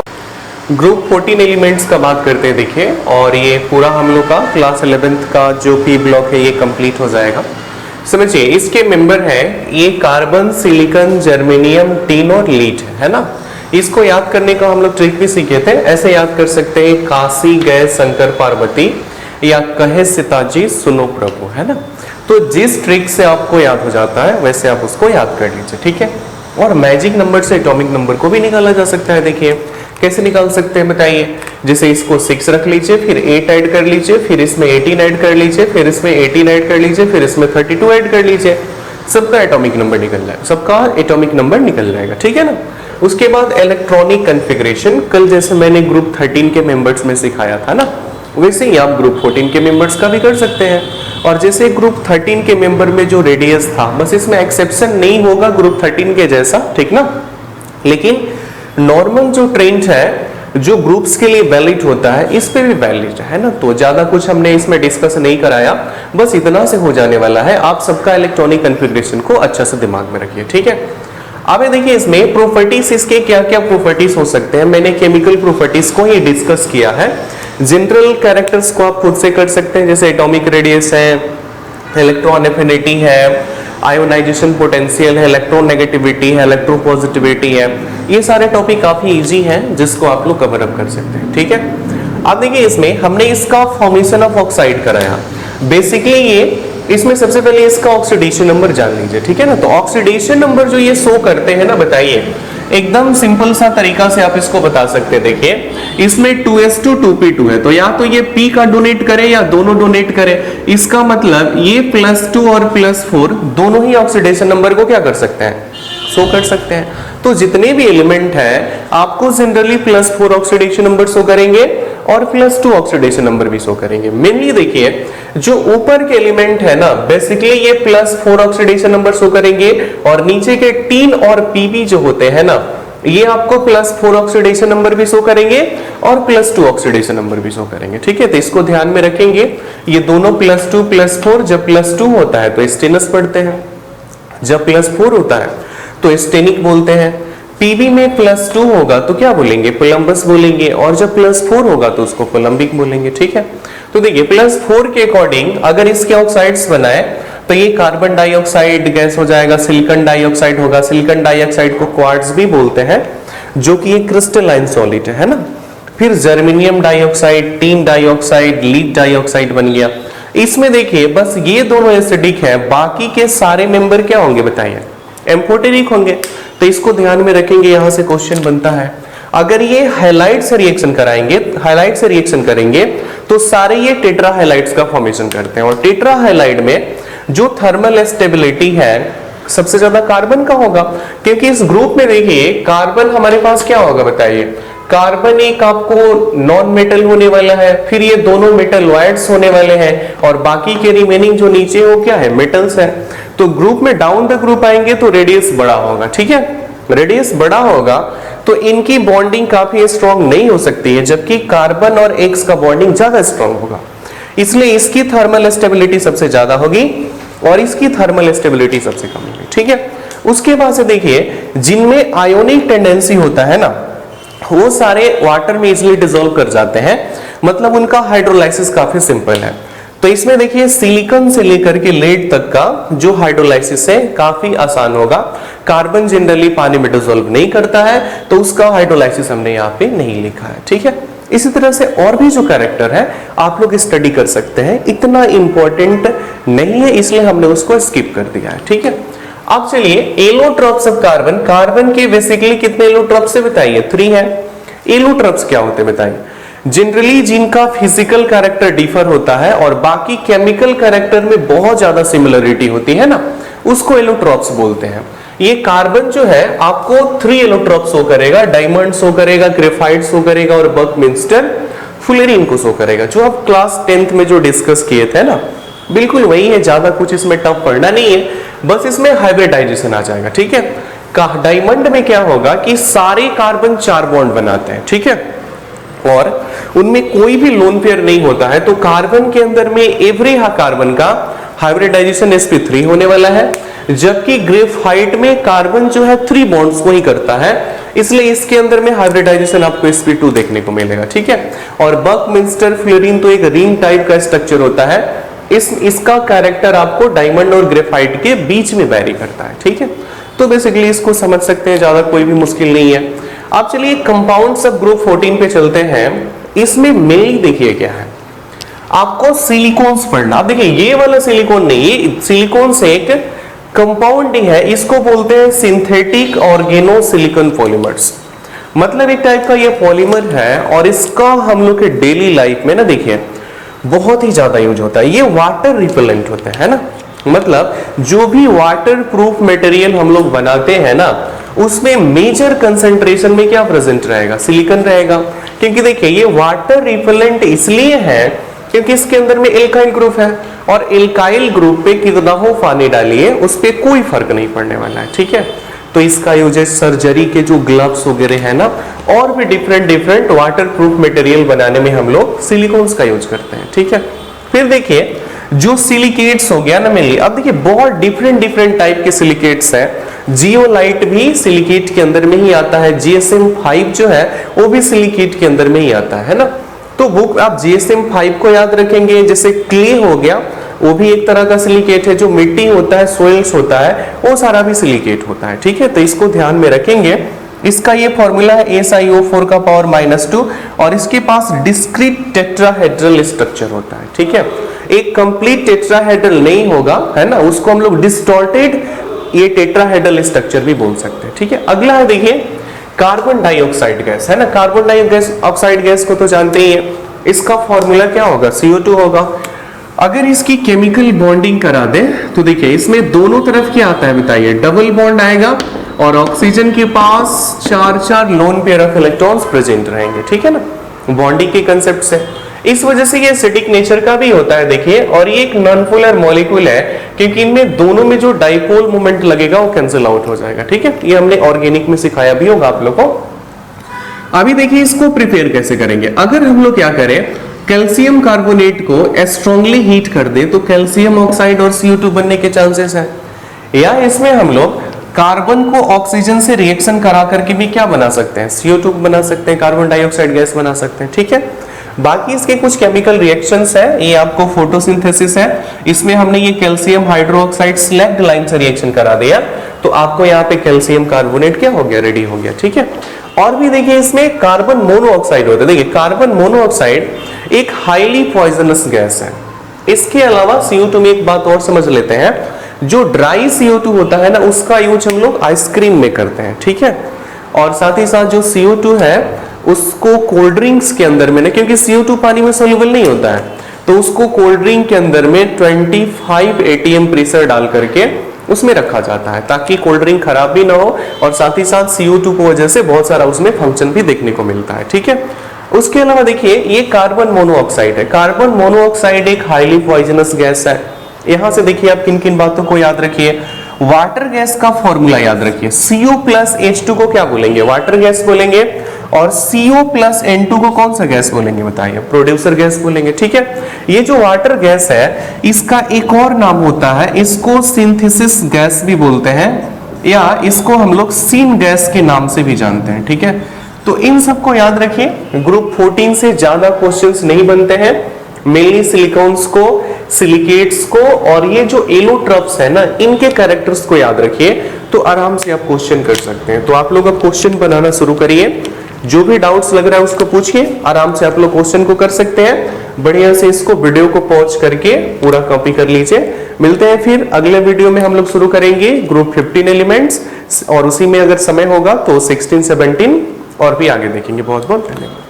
ग्रुप 14 एलिमेंट्स का बात करते हैं देखिए, और ये पूरा हम लोग का क्लास 11th का जो P ब्लॉक है ये कंप्लीट हो जाएगा। समझिए इसके मेंबर हैं, ये कार्बन, सिलिकॉन, जर्मेनियम, टिन और लीड है ना। इसको याद करने का हम लोग ट्रिक भी सीखे थे। ऐसे याद कर सकते हैं, काशी गए शंकर पार्वती या कहे सीताजी सुनो प्रभु, है ना। तो जिस ट्रिक से आपको याद हो जाता है वैसे आप उसको याद कर लीजिए। ठीक है। और मैजिक नंबर से एटॉमिक नंबर को भी निकाला जा सकता है। देखिए कैसे निकाल सकते हैं बताइए। जैसे इसको 6 रख लीजिए, फिर 8 ऐड कर लीजिए, फिर इसमें 18 ऐड कर लीजिए, फिर इसमें 18 ऐड कर लीजिए, फिर इसमें 32 ऐड कर लीजिए, सबका एटॉमिक नंबर निकल जाएगा, सबका एटॉमिक नंबर निकल जाएगा। ठीक है ना। उसके बाद इलेक्ट्रॉनिक कॉन्फ़िगरेशन, कल जैसे मैंने ग्रुप 13 के मेंबर्स में सिखाया था ना, वैसे ही आप ग्रुप 14 के मेंबर्स का भी कर सकते हैं। और जैसे ग्रुप 13 के मेंबर में जो रेडियस था, बस इसमें एक्सेप्शन नहीं होगा ग्रुप 13 के जैसा, ठीक ना। लेकिन नॉर्मल जो ट्रेंड है, जो ग्रुप्स के लिए वैलिड होता है, इस पे भी वैलिड है ना। तो ज्यादा कुछ हमने इसमें डिस्कस नहीं कराया, बस इतना से हो जाने वाला है। आप सबका इलेक्ट्रॉनिक कॉन्फ़िगरेशन को अच्छा से दिमाग में रखिए। ठीक है। अब देखिए इसमें प्रॉपर्टीज, इसके क्या क्या प्रॉपर्टीज हो सकते हैं, मैंने केमिकल प्रॉपर्टीज को ही डिस्कस किया है। जनरल कैरेक्टर्स को आप खुद से कर सकते हैं, जैसे एटॉमिक रेडियस है, इलेक्ट्रॉन एफिनिटी है, आयोनाइजेशन पोटेंशियल है, इलेक्ट्रोनेगेटिविटी है, इलेक्ट्रोपॉजिटिविटी है। ये सारे टॉपिक काफी इजी हैं जिसको आप लोग कवर अप कर सकते हैं। ठीक है। अब देखिए इसमें हमने इसका फॉर्मेशन ऑफ ऑक्साइड कराया। बेसिकली ये इसमें सबसे पहले इसका ऑक्सीडेशन नंबर जान लीजिए। ठीक है ना। तो ऑक्सीडेशन नंबर जो ये शो करते हैं ना, बताइए एकदम सिंपल सा तरीका से आप इसको बता सकते हैं। देखिए इसमें 2s2 2p2 है, तो या तो ये p का डोनेट करे या दोनों डोनेट करे। इसका मतलब ये +2 और +4 दोनों ही ऑक्सीडेशन नंबर को क्या कर सकते हैं, शो कर सकते हैं। तो जितने भी एलिमेंट हैं आपको जनरली +4 ऑक्सीडेशन नंबर शो करेंगे और +2 ऑक्सीडेशन नंबर भी शो करेंगे। मेनली देखिए जो ऊपर के एलिमेंट है ना, बेसिकली ये +4 ऑक्सीडेशन नंबर शो करेंगे, और नीचे के टीन और पीबी जो होते हैं ना, ये आपको +4 ऑक्सीडेशन नंबर भी शो करेंगे और +2 ऑक्सीडेशन नंबर भी शो करेंगे। ठीक है। तो इसको ध्यान में रखेंगे, ये दोनों +2 +4, जब +2 होता है तो स्टेनस पढ़ते हैं, जब +4 होता है तो स्टेनिक बोलते हैं। पीबी में +2 होगा तो क्या बोलेंगे, कोलंबस बोलेंगे, और जब +4 होगा तो उसको कोलंबिक बोलेंगे। ठीक है। तो देखिए +4 के अकॉर्डिंग अगर इसके ऑक्साइड्स बनाए तो ये कार्बन डाइऑक्साइड गैस हो जाएगा, सिलिकॉन डाइऑक्साइड होगा। सिलिकॉन डाइऑक्साइड को क्वार्ट्ज भी बोलते हैं, जो कि एक क्रिस्टलाइन सॉलिड है ना। फिर germanium dioxide, tin dioxide, lead dioxide बन गया। इसमें देखिए बस ये दोनों एसिडिक है, बाकी के सारे मेंबर क्या होंगे बताइए, एम्फोटेरिक होंगे। तो इसको ध्यान में रखेंगे, यहां से क्वेश्चन बनता है। अगर ये हैलाइड से रिएक्शन कराएंगे, हैलाइड से रिएक्शन करेंगे तो सारे ये टेट्रा हैलाइड्स का फॉर्मेशन करते हैं। और टेट्रा हैलाइड में जो थर्मल स्टेबिलिटी है, सबसे ज्यादा कार्बन का होगा, क्योंकि इस ग्रुप में देखिए कार्बन हमारे पास क्या होगा बताइए, कार्बन एक आपको नॉन मेटल होने वाला है, फिर ये दोनों मेटल वाइड्स होने वाले हैं, और बाकी के रिमेनिंग जो नीचे वो क्या है, मेटल्स है। तो ग्रुप में डाउन द ग्रुप आएंगे तो रेडियस बड़ा होगा, ठीक है, रेडियस बड़ा होगा तो इनकी बॉन्डिंग काफी स्ट्रॉन्ग नहीं हो सकती है, जबकि कार्बन और एक्स का बॉन्डिंग ज्यादा स्ट्रॉन्ग होगा, इसलिए इसकी थर्मल स्टेबिलिटी सबसे ज्यादा होगी और इसकी थर्मल स्टेबिलिटी सबसे कम होगी, ठीक है। उसके बाद से देखिए जिनमें आयोनिक टेंडेंसी होता है ना, वो सारे वाटर में इजिली डिसॉल्व कर जाते हैं, मतलब उनका हाइड्रोलाइसिस काफी सिंपल है। तो इसमें देखिए सिलिकॉन से लेकर के लेड तक का जो हाइड्रोलाइसिस है काफी आसान होगा। कार्बन जनरली पानी में डिसॉल्व नहीं करता है, तो उसका हाइड्रोलाइसिस हमने यहाँ पे नहीं लिखा है, ठीक है। इसी तरह से और भी जो कैरेक्टर है आप लोग स्टडी कर सकते हैं, इतना इंपॉर्टेंट नहीं है इसलिए हमने उसको स्किप कर दिया है, ठीक है। अब चलिए एलोट्रॉप्स ऑफ कार्बन, कार्बन के बेसिकली कितने एलोट्रॉप्स है बताइए, 3 है। एलोट्रॉप्स क्या होते हैं बताइए, जनरली जिनका फिजिकल कैरेक्टर डिफर होता है और बाकी केमिकल कैरेक्टर में बहुत ज्यादा सिमिलरिटी होती है ना, उसको एलोट्रॉप्स बोलते हैं। ये कार्बन जो है आपको 3 एलोट्रॉप्स शो करेगा, डायमंड शो करेगा, ग्रेफाइट शो करेगा और बकमिंस्टर फुलेरिन को शो करेगा, जो आप क्लास 10th में जो डिस्कस किए थे ना, बिल्कुल वही है, ज्यादा कुछ इसमें टफ पढ़ना नहीं है, बस इसमें हाइब्रिडाइजेशन आ जाएगा, ठीक है। डायमंड में क्या होगा कि सारे कार्बन 4 बॉन्ड बनाते हैं, ठीक है, और उनमें कोई भी लोन पेयर नहीं होता है, तो कार्बन के अंदर में एवरी कार्बन का हाइब्रिडाइजेशन sp3 होने वाला है, जबकि ग्रेफाइट में कार्बन जो है 3 बॉन्ड्स को ही करता है, इसलिए इसके अंदर में हाइब्रिडाइजेशन आपको sp2 देखने को मिलेगा, ठीक है। और बकमिंस्टर फ्लोरीन तो एक रिंग टाइप का स्ट्रक्चर होता है, इसका कैरेक्टर आपको डायमंड और ग्रेफाइट के बीच में वैरी करता है, ठीक है। तो बेसिकली इसको समझ सकते हैं, ज्यादा कोई भी मुश्किल नहीं है। अब चलिए कंपाउंड्स ऑफ ग्रुप 14 पे चलते हैं। इसमें मेनली देखिए क्या है, आपको सिलिकॉन्स पढ़ना। अब देखिए ये वाला सिलिकॉन नहीं, ये सिलिकॉन से एक कंपाउंड ही है, इसको बोलते हैं सिंथेटिक ऑर्गेनो सिलिकॉन पॉलीमर्स, मतलब एक टाइप का ये पॉलीमर है और इसका हम लोग के डेली लाइफ में ना देखिए बहुत ही ज्यादा यूज होता है। ये वाटर रिपेलेंट होता है ना, मतलब जो भी वाटर प्रूफ मटेरियल हम लोग बनाते हैं ना, उसमें मेजर कंसंट्रेशन में क्या प्रेजेंट रहेगा, सिलिकॉन रहेगा। क्योंकि देखिए ये वाटर रिपेलेंट इसलिए है क्योंकि इसके अंदर में एल्काइल ग्रुप है, और एल्काइल ग्रुप पे कितना हो पानी डालिए उस पे कोई फर्क नहीं पड़ने वाला है, ठीक है। तो इसका यूज सर्जरी के जो ग्लव्स वगैरह है ना, और भी डिफरेंट वाटर प्रूफ मटेरियल बनाने में हम लोग सिलिकॉन्स का यूज करते हैं, ठीक है। फिर देखिए जो सिलिकेट्स हो गया ना मेनली, अब देखिए बहुत डिफरेंट टाइप के सिलिकेट्स हैं। जियोलाइट भी सिलिकेट के अंदर में ही आता है, GSM-5 जो है वो भी सिलिकेट के अंदर में ही आता है ना। तो बुक आप GSM-5 को याद रखेंगे, जैसे क्ले हो गया वो भी एक तरह का सिलिकेट है, जो मिट्टी होता है, सोइल्स होता है, वो सारा भी सिलिकेट होता है, ठीक है। तो इसको ध्यान में रखेंगे। इसका ये फॉर्मूला है SiO4 का पावर -2, और इसके पास डिस्क्रीट टेट्राहेड्रल स्ट्रक्चर होता है, ठीक है। एक कंप्लीट टेट्राहेड्रल नहीं होगा, है ना, उसको हम लोग डिस्टॉर्टेड ये टेट्राहेड्रल स्ट्रक्चर भी बोल सकते हैं, ठीक है। अगला है देखिए कार्बन डाइऑक्साइड गैस, है ना। कार्बन डाइऑक्साइड गैस को तो जानते ही हैं, इसका फॉर्मूला क्या होगा, CO2 होगा। अगर इसकी केमिकल बॉन्डिंग करा दे तो देखिए इसमें दोनों तरफ क्या आता है बताइए, डबल बॉन्ड आएगा, और ऑक्सीजन के पास 4 lone pair of electrons present रहेंगे, ठीक है ना, बॉन्डिंग के कंसेप्ट से। इस वजह से ये एसिडिक नेचर का भी होता है देखिए, और ये एक नॉन पोलर मॉलिक्यूल है, क्योंकि इनमें दोनों में जो डाइपोल मोमेंट लगेगा वो कैंसिल आउट हो जाएगा, ठीक है। ये हमने ऑर्गेनिक में सिखाया भी होगा आप लोग को। अभी देखिए इसको प्रिपेयर कैसे करेंगे। अगर हम लोग क्या करें, कैल्शियम कार्बोनेट को स्ट्रांगली हीट कर दे तो कैल्शियम ऑक्साइड और CO2 बनने के चांसेस है, या इसमें हम लोग कार्बन को ऑक्सीजन से रिएक्शन करा करके भी क्या बना सकते हैं, CO2 बना सकते हैं, कार्बन डाइऑक्साइड गैस बना सकते हैं, ठीक है। बाकी इसके कुछ केमिकल रिएक्शंस है, ये आपको फोटोसिंथेसिस है, इसमें हमने ये कैल्शियम हाइड्रोक्साइड स्लैग्ड लाइन से रिएक्शन करा दिया, तो आपको यहाँ पे कैल्शियम कार्बोनेट क्या हो गया, रेडी हो गया, ठीक है। और भी देखिए इसमें कार्बन मोनोऑक्साइड होता है। देखिए कार्बन मोनोऑक्साइड एक हाईली पॉइजनस गैस है। इसके अलावा CO2 में एक बात और समझ लेते हैं, जो ड्राई CO2 होता है ना, उसका यूज हम लोग आइसक्रीम में करते हैं, ठीक है। और साथ ही साथ जो CO2 है उसको कोल्ड ड्रिंक्स के अंदर में ना, क्योंकि CO2 पानी में सोल्यूबल नहीं होता है, तो उसको कोल्ड ड्रिंक के अंदर में 25 atm प्रेशर डाल करके उसमें रखा जाता है ताकि कोल्ड ड्रिंक खराब भी ना हो और साथ ही साथ CO2 की वजह से बहुत सारा उसमें फंक्शन भी देखने को मिलता है, ठीक है। उसके अलावा देखिए ये कार्बन मोनोऑक्साइड है। कार्बन मोनोऑक्साइड एक हाईली पॉइजनस गैस है। यहां से देखिए आप किन किन बातों को याद रखिए। वाटर गैस का फॉर्मूला याद रखिए, CO प्लस H2 को क्या बोलेंगे, वाटर गैस बोलेंगे, और CO प्लस N2 को कौन सा गैस बोलेंगे बताइए, प्रोड्यूसर गैस बोलेंगे, ठीक है। ये जो वाटर गैस है इसका एक और नाम होता है, इसको सिंथेसिस गैस भी बोलते हैं या इसको हम लोग सीन गैस के नाम से भी जानते हैं, ठीक है। तो इन सबको याद रखिए। ग्रुप 14 से ज्यादा क्वेश्चंस नहीं बनते हैं, मेनली सिलिकॉन्स को, सिलिकेट्स को और ये जो एलोट्रॉप्स है ना इनके कैरेक्टर्स को याद रखिए तो आराम से आप क्वेश्चन कर सकते हैं। तो आप लोग अब क्वेश्चन बनाना शुरू करिए, जो भी डाउट्स लग रहा है उसको पूछिए, आराम से आप लोग क्वेश्चन को कर सकते हैं। बढ़िया से इसको वीडियो को पॉज करके पूरा कॉपी कर लीजिए। मिलते हैं फिर अगले वीडियो में, हम लोग शुरू करेंगे ग्रुप 15 एलिमेंट्स और उसी में अगर समय होगा तो 16, 17 और भी आगे देखेंगे। बहुत बहुत धन्यवाद।